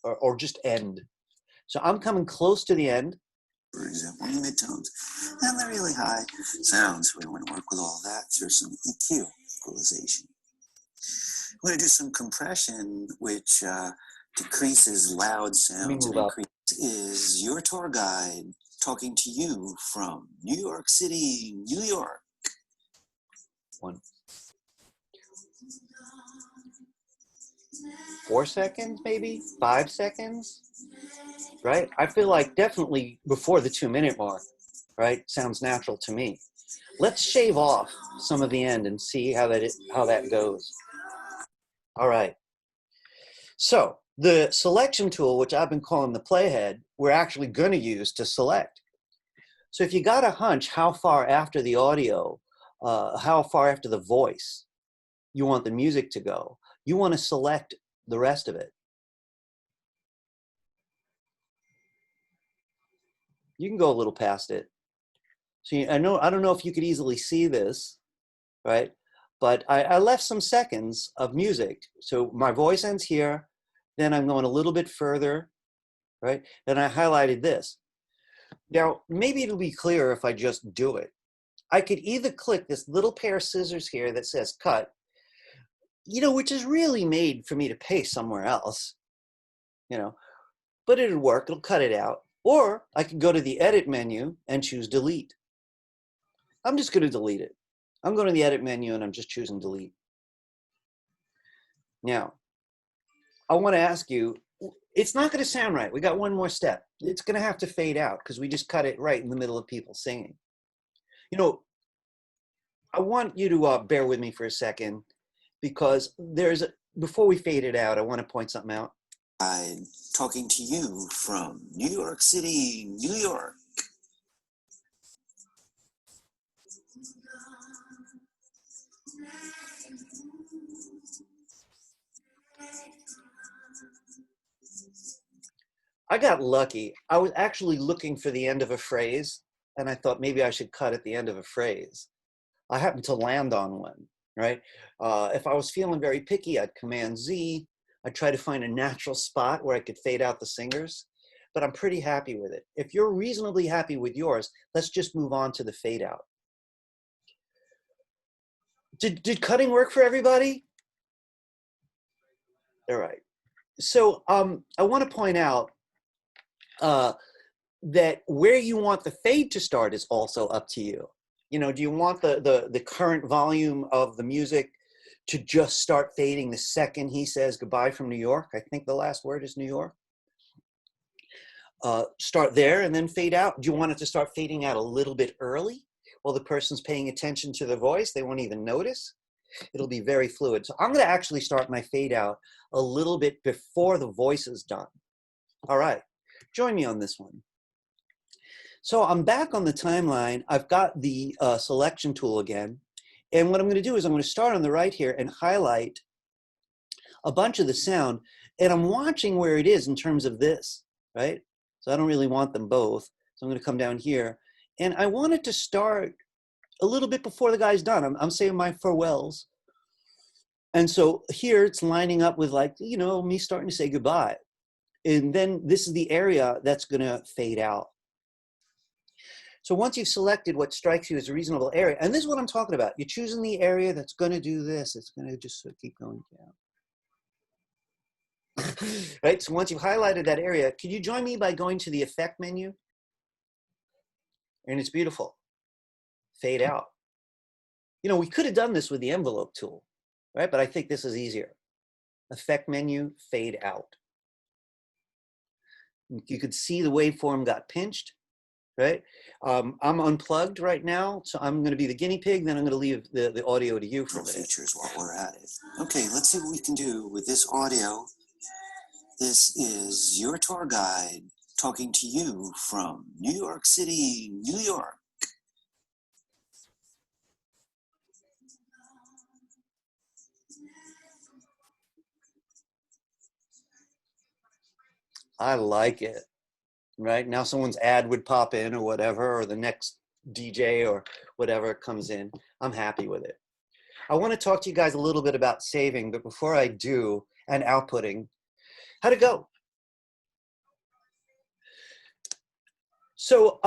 or just end. So I'm coming close to the end. For example, the midtones and the really high sounds. We want to work with all of that through some EQ, equalization. We're going to do some compression, which decreases loud sounds and is your tour guide talking to you from New York City, New York. 1. 4 seconds, maybe 5 seconds. Right? I feel like definitely before the 2 minute mark, right? Sounds natural to me. Let's shave off some of the end and see how that goes. All right. So the selection tool, which I've been calling the playhead, we're actually going to use to select. So if you got a hunch how far after the audio, how far after the voice you want the music to go, you want to select the rest of it. You can go a little past it. So I don't know if you could easily see this, right? But I left some seconds of music. So my voice ends here, then I'm going a little bit further, right? Then I highlighted this. Now, maybe it'll be clearer if I just do it. I could either click this little pair of scissors here that says cut, you know, which is really made for me to paste somewhere else, you know, but it'll work, it'll cut it out. Or I could go to the edit menu and choose delete. I'm just going to delete it. I'm going to the edit menu and I'm just choosing delete. Now, I want to ask you, it's not going to sound right. We got one more step. It's going to have to fade out because we just cut it right in the middle of people singing. You know, I want you to bear with me for a second because before we fade it out, I want to point something out. I'm talking to you from New York City, New York. I got lucky. I was actually looking for the end of a phrase, and I thought maybe I should cut at the end of a phrase. I happened to land on one, right? If I was feeling very picky, I'd Command Z. I'd try to find a natural spot where I could fade out the singers, but I'm pretty happy with it. If you're reasonably happy with yours, let's just move on to the fade out. Did cutting work for everybody? All right. So I want to point out that where you want the fade to start is also up to you. You know, do you want the current volume of the music to just start fading the second he says goodbye from New York? I think the last word is New York. Start there and then fade out. Do you want it to start fading out a little bit early? while the person's paying attention to the voice. They won't even notice. It'll be very fluid. So I'm going to actually start my fade out a little bit before the voice is done. All right, join me on this one. So I'm back on the timeline. I've got the selection tool again. And what I'm going to do is I'm going to start on the right here and highlight a bunch of the sound. And I'm watching where it is in terms of this, right? So I don't really want them both. So I'm going to come down here. And I want it to start a little bit before the guy's done. I'm saying my farewells. And so here it's lining up with, like, you know, me starting to say goodbye. And then this is the area that's going to fade out. So once you've selected what strikes you as a reasonable area, and this is what I'm talking about, you're choosing the area that's going to do this. It's going to just sort of keep going down. Right, so once you've highlighted that area, can you join me by going to the effect menu? And it's beautiful. Fade out. You know, we could have done this with the envelope tool, right? But I think this is easier. Effect menu, fade out. You could see the waveform got pinched, right? I'm unplugged right now, so I'm going to be the guinea pig, then I'm going to leave the audio to you for a minute. Features while we're at it. Okay, let's see what we can do with this audio. This is your tour guide talking to you from New York City, New York. I like it. Right now someone's ad would pop in or whatever, or the next DJ or whatever comes in. I'm happy with it. I want to talk to you guys a little bit about saving, but before I do, and outputting, how'd it go? So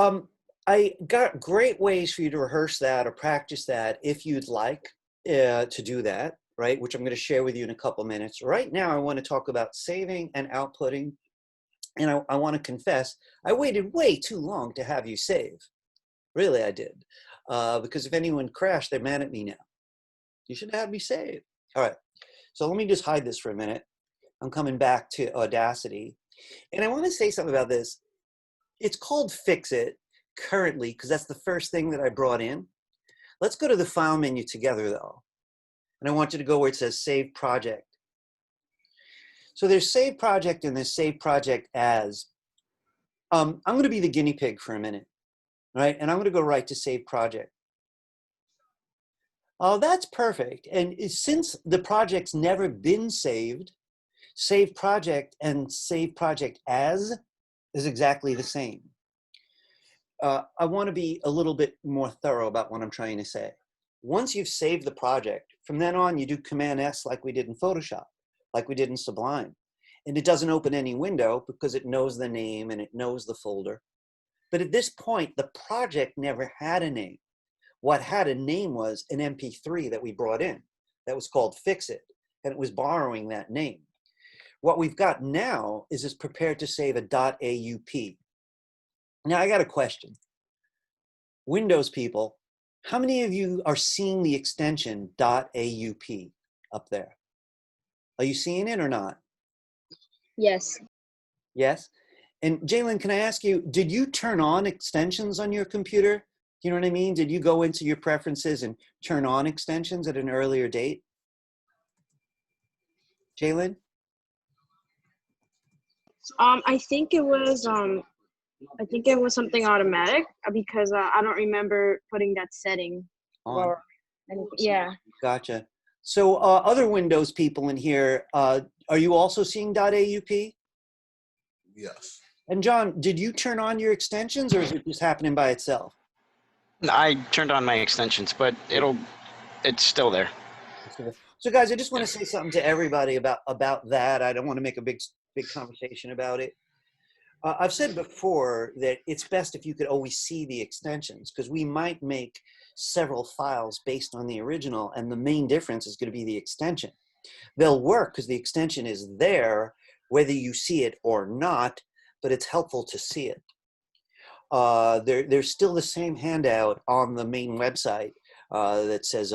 I got great ways for you to rehearse that or practice that if you'd like to do that, right? Which I'm going to share with you in a couple minutes. Right now I want to talk about saving and outputting. And I want to confess, I waited way too long to have you save. Really, I did. Because if anyone crashed, they're mad at me now. You should have me save. All right. So let me just hide this for a minute. I'm coming back to Audacity. And I want to say something about this. It's called Fix It currently, because that's the first thing that I brought in. Let's go to the File menu together, though. And I want you to go where it says Save Project. So there's Save Project and there's Save Project As. I'm going to be the guinea pig for a minute, right? And I'm going to go right to Save Project. Oh, that's perfect. And since the project's never been saved, Save Project and Save Project As is exactly the same. I want to be a little bit more thorough about what I'm trying to say. Once you've saved the project, from then on you do Command S like we did in Photoshop, like we did in Sublime. And it doesn't open any window because it knows the name and it knows the folder. But at this point, the project never had a name. What had a name was an MP3 that we brought in that was called Fix It, and it was borrowing that name. What we've got now is it's prepared to save a .aup. Now I got a question. Windows people, how many of you are seeing the extension .aup up there? Are you seeing it or not? Yes. Yes? And Jalen, can I ask you, did you turn on extensions on your computer? You know what I mean? Did you go into your preferences and turn on extensions at an earlier date? Jalen? I think it was something automatic because I don't remember putting that setting On. or anything. Yeah. Gotcha. So other Windows people in here, are you also seeing .aup? Yes. And John, did you turn on your extensions or is it just happening by itself? I turned on my extensions, but it's still there. So guys, I just want to say something to everybody about that. I don't want to make a big conversation about it. I've said before that it's best if you could always see the extensions because we might make several files based on the original and the main difference is going to be the extension. They'll work because the extension is there whether you see it or not, but it's helpful to see it. There's still the same handout on the main website that says,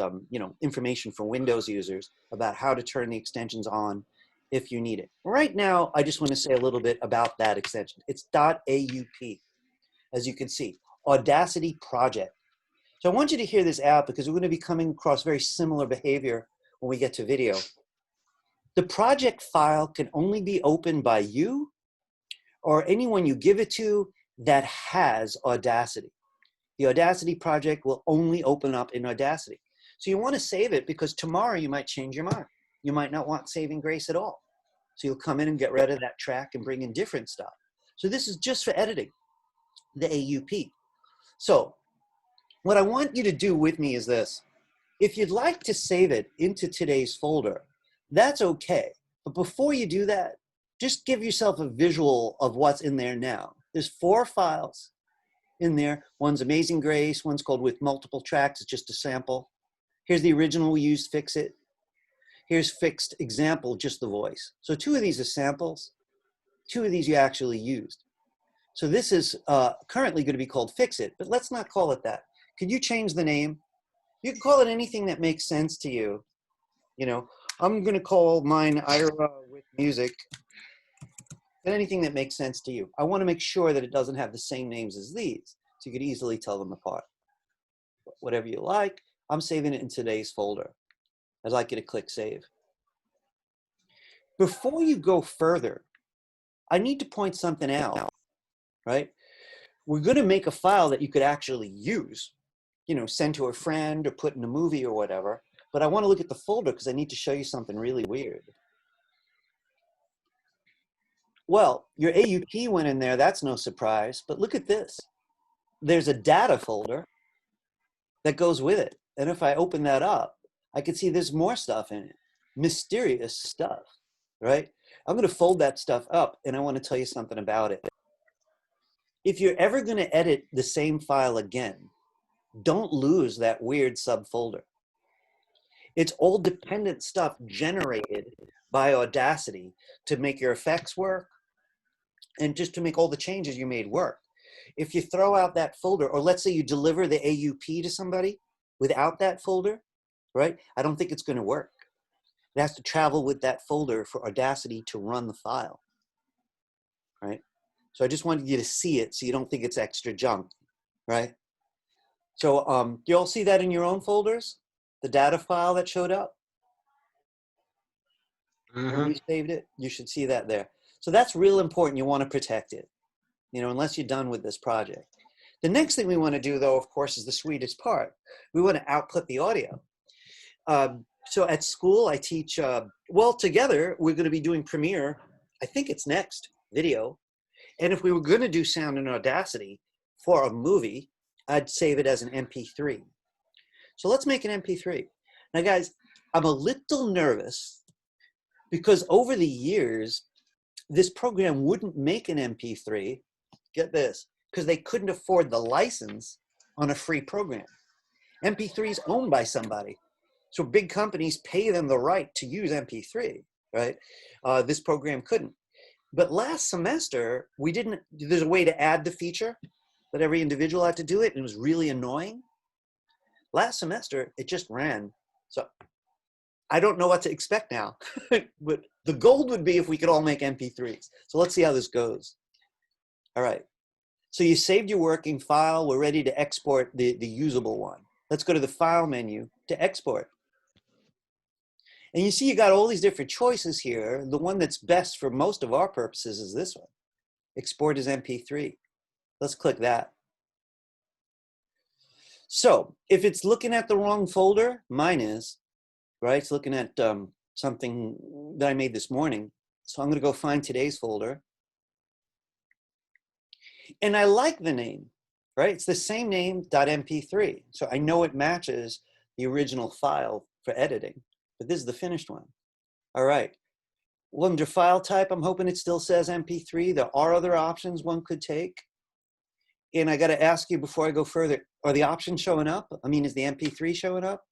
information for Windows users about how to turn the extensions on if you need it. Right now, I just want to say a little bit about that extension. It's .aup, as you can see, Audacity Project. So I want you to hear this out because we're going to be coming across very similar behavior when we get to video. The project file can only be opened by you or anyone you give it to that has Audacity. The Audacity project will only open up in Audacity. So you want to save it because tomorrow you might change your mind. You might not want saving grace at all. So you'll come in and get rid of that track and bring in different stuff. So this is just for editing, the AUP. So what I want you to do with me is this. If you'd like to save it into today's folder, that's okay. But before you do that, just give yourself a visual of what's in there now. There's 4 files in there. One's Amazing Grace, one's called With Multiple Tracks, it's just a sample. Here's the original we used, Fix It. Here's Fixed Example, just the voice. So 2 of these are samples, 2 of these you actually used. So this is currently going to be called Fix It, but let's not call it that. Could you change the name? You can call it anything that makes sense to you. You know, I'm going to call mine Ira with Music, and anything that makes sense to you. I want to make sure that it doesn't have the same names as these, so you could easily tell them apart. Whatever you like, I'm saving it in today's folder. I'd like you to click Save. Before you go further, I need to point something out, right? We're going to make a file that you could actually use, you know, send to a friend or put in a movie or whatever. But I want to look at the folder because I need to show you something really weird. Well, your AUP went in there, that's no surprise, but look at this. There's a data folder that goes with it. And if I open that up, I can see there's more stuff in it, mysterious stuff, right? I'm going to fold that stuff up and I want to tell you something about it. If you're ever going to edit the same file again, don't lose that weird subfolder. It's all dependent stuff generated by Audacity to make your effects work and just to make all the changes you made work. If you throw out that folder, or let's say you deliver the AUP to somebody without that folder, right? I don't think it's going to work. It has to travel with that folder for Audacity to run the file, right? So I just wanted you to see it so you don't think it's extra junk, right? So do you all see that in your own folders? The data file that showed up? When we saved it, you should see that there. So that's real important. You want to protect it, you know, unless you're done with this project. The next thing we want to do, though, of course, is the sweetest part. We want to output the audio. So at school, I teach, well, together, we're going to be doing Premiere. I think it's next, video. And if we were going to do sound in Audacity for a movie, I'd save it as an MP3. So let's make an MP3. Now, guys, I'm a little nervous because over the years, this program wouldn't make an MP3, get this, because they couldn't afford the license on a free program. MP3 is owned by somebody. So big companies pay them the right to use MP3, right? This program couldn't. But last semester, there's a way to add the feature, but every individual had to do it, and it was really annoying. Last semester, it just ran. So I don't know what to expect now, but the goal would be if we could all make MP3s. So let's see how this goes. All right. So you saved your working file. We're ready to export the usable one. Let's go to the File menu to export. And you see you got all these different choices here. The one that's best for most of our purposes is this one. Export as MP3. Let's click that. So if it's looking at the wrong folder, mine is, right? It's looking at something that I made this morning. So I'm going to go find today's folder. And I like the name, right? It's the same name, .mp3. So I know it matches the original file for editing, but this is the finished one. All right. Well, under file type, I'm hoping it still says MP3. There are other options one could take. And I got to ask you before I go further, are the options showing up? I mean, is the MP3 showing up?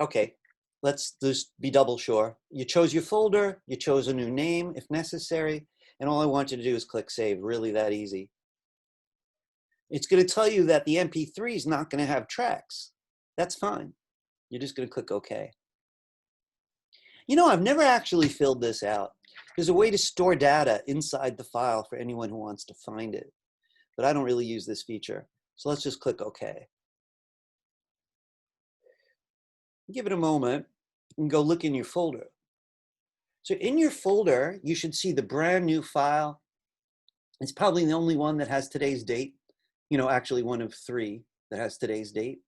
Okay, let's just be double sure. You chose your folder, you chose a new name if necessary, and all I want you to do is click Save, really that easy. It's going to tell you that the MP3 is not going to have tracks. That's fine. You're just going to click OK. You know, I've never actually filled this out. There's a way to store data inside the file for anyone who wants to find it, but I don't really use this feature. So let's just click OK. Give it a moment and go look in your folder. So in your folder, you should see the brand new file. It's probably the only one that has today's date. You know, actually one of 3 that has today's date.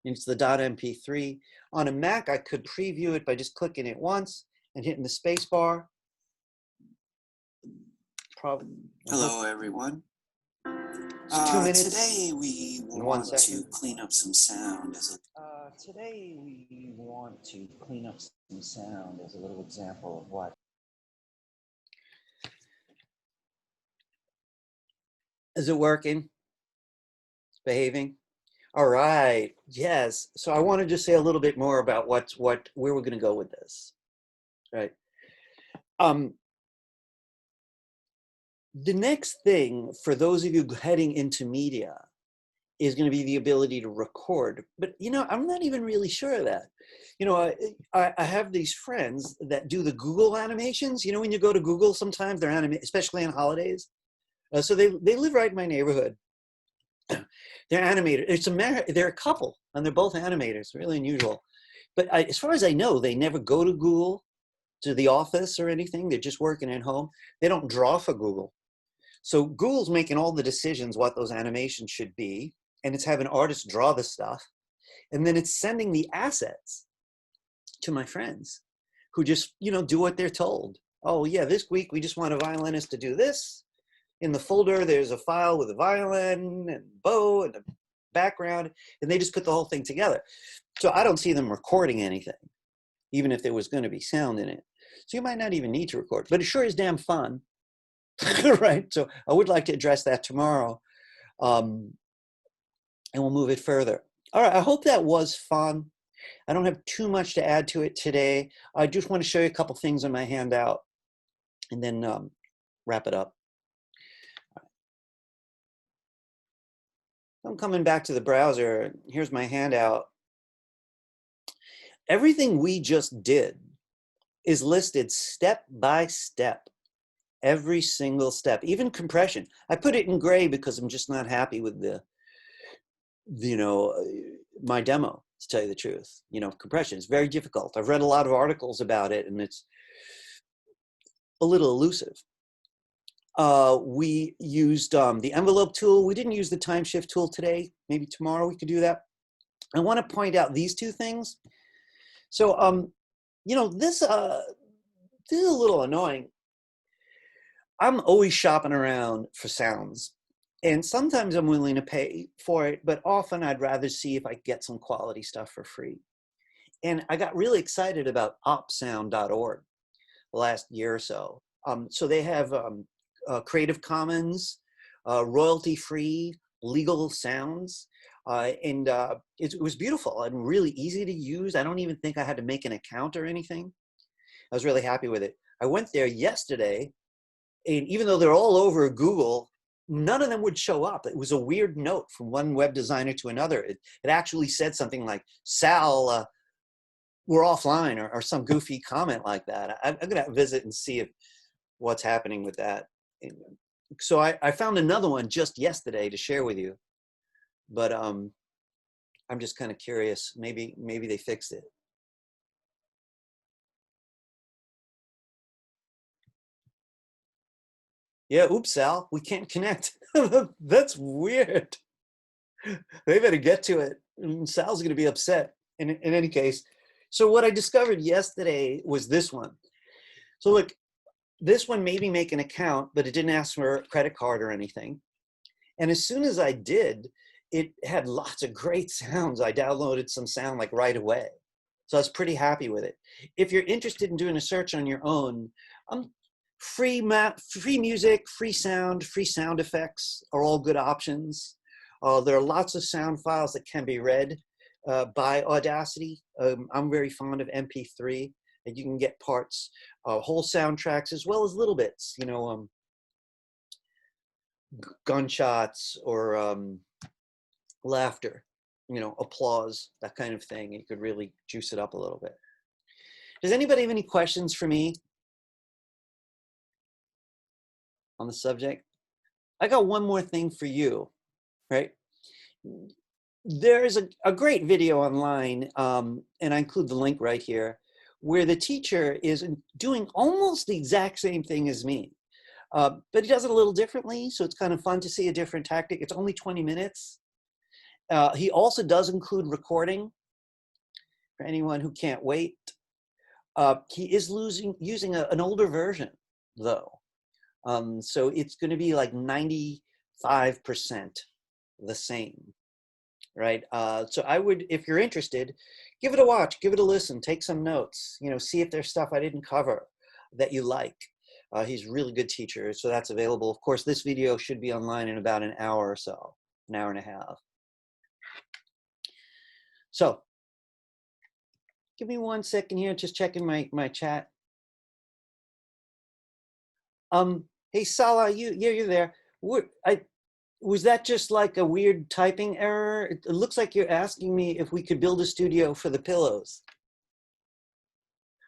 It's the .mp3. On a Mac, I could preview it by just clicking it once and hitting the space bar. Hello, everyone. It's 2 minutes. Today we and 1 want second. to clean up some sound as a Today we want to clean up some sound as a little example of what. Is it working? It's behaving? All right, yes. So I want to just say a little bit more about where we're going to go with this, right? The next thing for those of you heading into media is going to be the ability to record. But, you know, I'm not even really sure of that. You know, I have these friends that do the Google animations. You know, when you go to Google, sometimes they're animated, especially on holidays. So they live right in my neighborhood. They're animators. They're a couple, and they're both animators. Really unusual. But as far as I know, they never go to Google, to the office or anything. They're just working at home. They don't draw for Google. So Google's making all the decisions what those animations should be, and it's having artists draw the stuff, and then it's sending the assets to my friends, who just, you know, do what they're told. Oh yeah, this week we just want a violinist to do this. In the folder, there's a file with a violin and bow and a background, and they just put the whole thing together. So I don't see them recording anything, even if there was going to be sound in it. So you might not even need to record, but it sure is damn fun, right? So I would like to address that tomorrow, and we'll move it further. All right, I hope that was fun. I don't have too much to add to it today. I just want to show you a couple things on my handout and then wrap it up. I'm coming back to the browser. Here's my handout. Everything we just did is listed step by step. Every single step, even compression. I put it in gray because I'm just not happy with my demo, to tell you the truth. You know, compression is very difficult. I've read a lot of articles about it, and it's a little elusive. We used the envelope tool. We didn't use the time shift tool today. Maybe tomorrow we could do that. I want to point out these 2 things. So, you know, this is a little annoying. I'm always shopping around for sounds, and sometimes I'm willing to pay for it, but often I'd rather see if I get some quality stuff for free. And I got really excited about opsound.org the last year or so. So they have Creative Commons, royalty-free, legal sounds, and it was beautiful and really easy to use. I don't even think I had to make an account or anything. I was really happy with it. I went there yesterday, and even though they're all over Google, none of them would show up. It was a weird note from one web designer to another. It actually said something like, Sal, we're offline, or some goofy comment like that. I'm going to visit and see what's happening with that. So I found another one just yesterday to share with you, but I'm just kind of curious. Maybe they fixed it. Yeah, oops, Sal, we can't connect. That's weird. They better get to it. Sal's going to be upset. In any case, so what I discovered yesterday was this one. So look, this one made me make an account, but it didn't ask for a credit card or anything. And as soon as I did, it had lots of great sounds. I downloaded some sound like right away. So I was pretty happy with it. If you're interested in doing a search on your own, free music, free sound effects are all good options. There are lots of sound files that can be read by Audacity. I'm very fond of MP3, and you can get parts, whole soundtracks, as well as little bits, you know, gunshots or laughter, you know, applause, that kind of thing. You could really juice it up a little bit. Does anybody have any questions for me on the subject? I got one more thing for you, right? there's a great video online, and I include the link right here, where the teacher is doing almost the exact same thing as me. But he does it a little differently, so it's kind of fun to see a different tactic. It's only 20 minutes. He also does include recording for anyone who can't wait. He is using an older version, though. So it's going to be like 95% the same, right? So I would, if you're interested, give it a watch, give it a listen, take some notes, you know, see if there's stuff I didn't cover that you like. He's a really good teacher, so that's available. Of course, this video should be online in about an hour or so, an hour and a half. So give me 1 second here, just checking my chat. Hey Salah, you're there. Was that just like a weird typing error? It looks like you're asking me if we could build a studio for the pillows.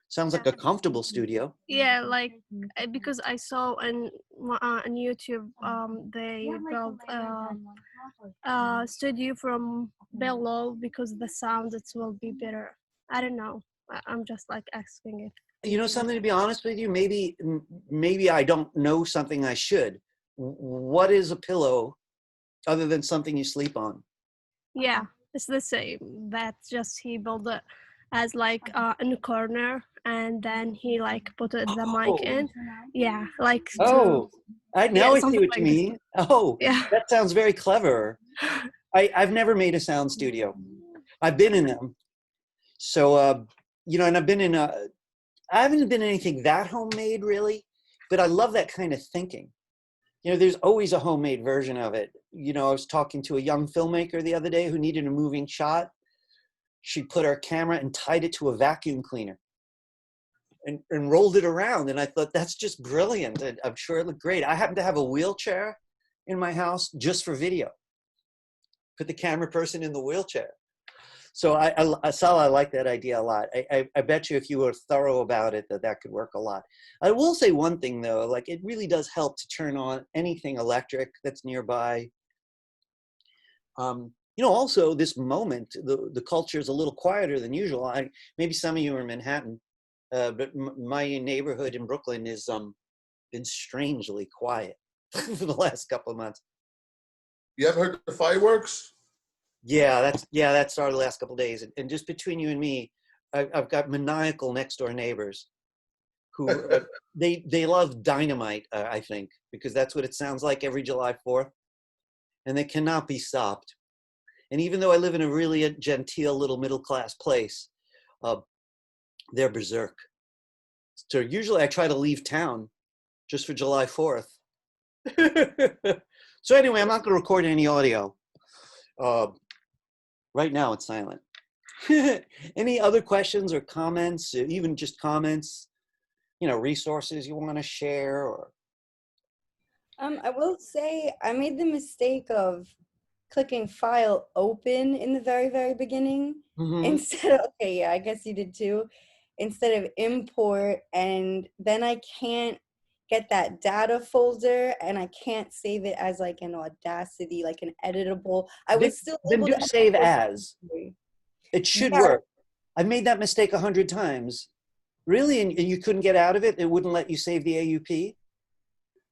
Sounds like a comfortable studio. Yeah, like because I saw on YouTube they built a studio from below because the sound it will be better. I don't know. I'm just like asking it. You know something, to be honest with you, maybe I don't know something I should. What is a pillow other than something you sleep on? Yeah, it's the same. That's just he built it as like in the corner, and then he like put the mic in. Yeah, like oh, I yeah, see something what you like this. mean. Oh, Yeah. that sounds very clever. I've never made a sound studio. I've been in them. So, you know, and I've been in I haven't been in anything that homemade really, but I love that kind of thinking. You know, there's always a homemade version of it. You know, I was talking to a young filmmaker the other day who needed a moving shot. She put her camera and tied it to a vacuum cleaner and rolled it around. And I thought, that's just brilliant. And I'm sure it looked great. I happen to have a wheelchair in my house just for video. Put the camera person in the wheelchair. So I like that idea a lot. I bet you if you were thorough about it, that could work a lot. I will say one thing though, like it really does help to turn on anything electric that's nearby. You know, also this moment, the culture is a little quieter than usual. Maybe some of you are in Manhattan, but my neighborhood in Brooklyn is been strangely quiet for the last couple of months. You ever heard the fireworks? Yeah, that started the last couple of days. And just between you and me, I've got maniacal next door neighbors who they love dynamite, I think, because that's what it sounds like every July 4th, and they cannot be stopped. And even though I live in a really genteel little middle-class place, they're berserk. So usually I try to leave town just for July 4th. So anyway, I'm not going to record any audio. Right now it's silent. Any other questions or comments, even just comments, you know, resources you want to share? Or I will say I made the mistake of clicking file open in the very, very beginning instead of, okay, yeah, I guess you did too, instead of import, and then I can't get that data folder and I can't save it as like an Audacity, like an editable. I was still then able do to save as. It should work. I've made that mistake 100 times. Really? And you couldn't get out of it? It wouldn't let you save the AUP?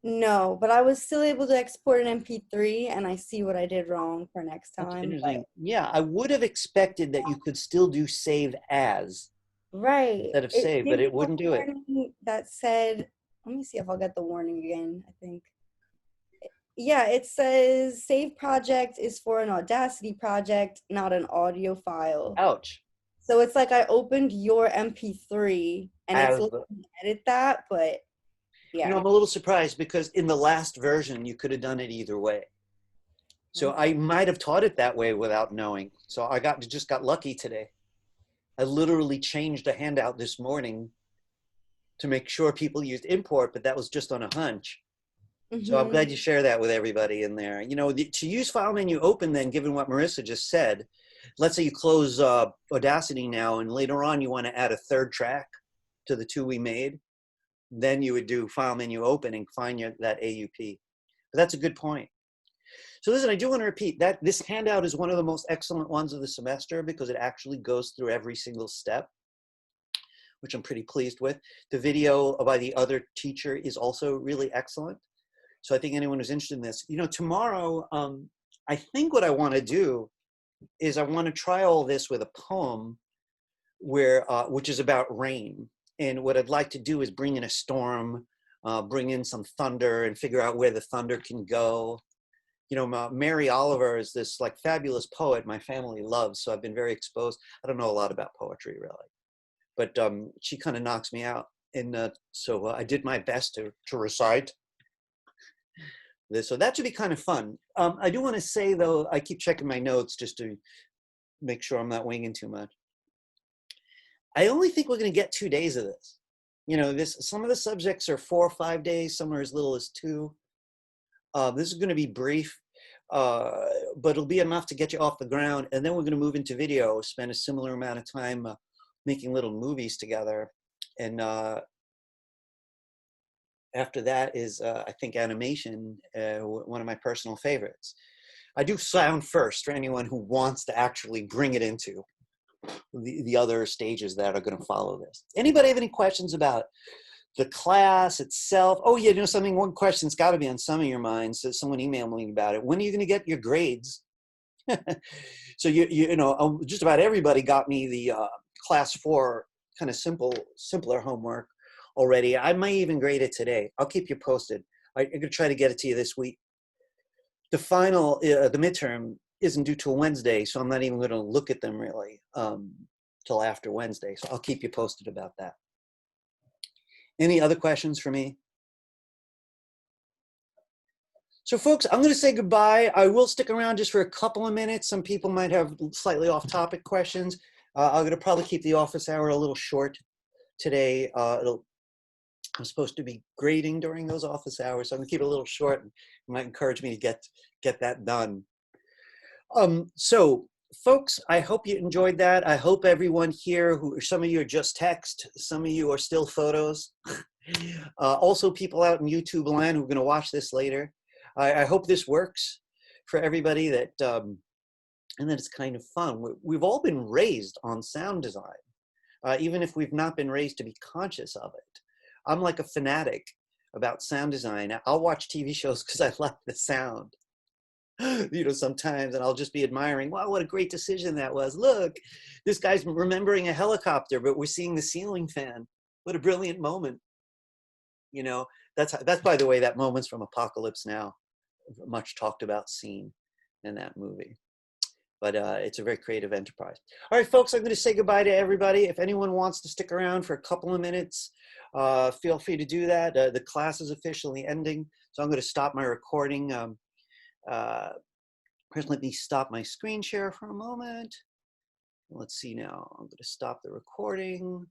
No, but I was still able to export an MP3, and I see what I did wrong for next time. That's interesting. Yeah, I would have expected that you could still do save as. Right. Instead of save, but it wouldn't do it. That said, let me see if I'll get the warning again, I think. Yeah, it says save project is for an Audacity project, not an audio file. Ouch. So it's like I opened your MP3 and it's looking to edit that, but yeah. You know, I'm a little surprised because in the last version, you could have done it either way. So I might have taught it that way without knowing. So I just got lucky today. I literally changed a handout this morning to make sure people used import, but that was just on a hunch. So I'm glad you share that with everybody in there. You know, to use file menu open then, given what Marissa just said, let's say you close Audacity now and later on you want to add a third track to the two we made, then you would do file menu open and find that AUP. But that's a good point. So listen, I do want to repeat that this handout is one of the most excellent ones of the semester because it actually goes through every single step, which I'm pretty pleased with. The video by the other teacher is also really excellent. So I think anyone who's interested in this, you know, tomorrow, I think what I want to do is I want to try all this with a poem where, which is about rain. And what I'd like to do is bring in a storm, bring in some thunder and figure out where the thunder can go. You know, Mary Oliver is this like fabulous poet my family loves. So I've been very exposed. I don't know a lot about poetry really, but she kind of knocks me out. And so I did my best to recite this. So that should be kind of fun. I do want to say though, I keep checking my notes just to make sure I'm not winging too much. I only think we're going to get 2 days of this. You know, some of the subjects are 4 or 5 days, some are as little as 2. This is going to be brief, but it'll be enough to get you off the ground. And then we're going to move into video, spend a similar amount of time making little movies together. And after that is, I think, animation, one of my personal favorites. I do sound first for anyone who wants to actually bring it into the other stages that are going to follow this. Anybody have any questions about the class itself? Oh yeah, you know something, one question's got to be on some of your minds. So someone emailed me about it. When are you going to get your grades? So you know, just about everybody got me the class 4 kind of simpler homework already. I might even grade it today. I'll keep you posted. I'm going to try to get it to you this week. The final, the midterm isn't due till Wednesday, so I'm not even going to look at them really till after Wednesday. So I'll keep you posted about that. Any other questions for me? So folks, I'm going to say goodbye. I will stick around just for a couple of minutes. Some people might have slightly off-topic questions. I'm going to probably keep the office hour a little short today. I'm supposed to be grading during those office hours, so I'm going to keep it a little short. And you might encourage me to get that done. So folks, I hope you enjoyed that. I hope everyone here, some of you are just text, some of you are still photos. Also people out in YouTube land who are going to watch this later. I hope this works for everybody, that and that it's kind of fun. We've all been raised on sound design, even if we've not been raised to be conscious of it. I'm like a fanatic about sound design. I'll watch TV shows because I like the sound. You know, sometimes, and I'll just be admiring, wow, what a great decision that was. Look, this guy's remembering a helicopter, but we're seeing the ceiling fan. What a brilliant moment. You know, that's by the way, that moment's from Apocalypse Now, much talked about scene in that movie. But it's a very creative enterprise. All right, folks, I'm going to say goodbye to everybody. If anyone wants to stick around for a couple of minutes, feel free to do that. The class is officially ending, so I'm going to stop my recording. First, let me stop my screen share for a moment. Let's see now. I'm going to stop the recording.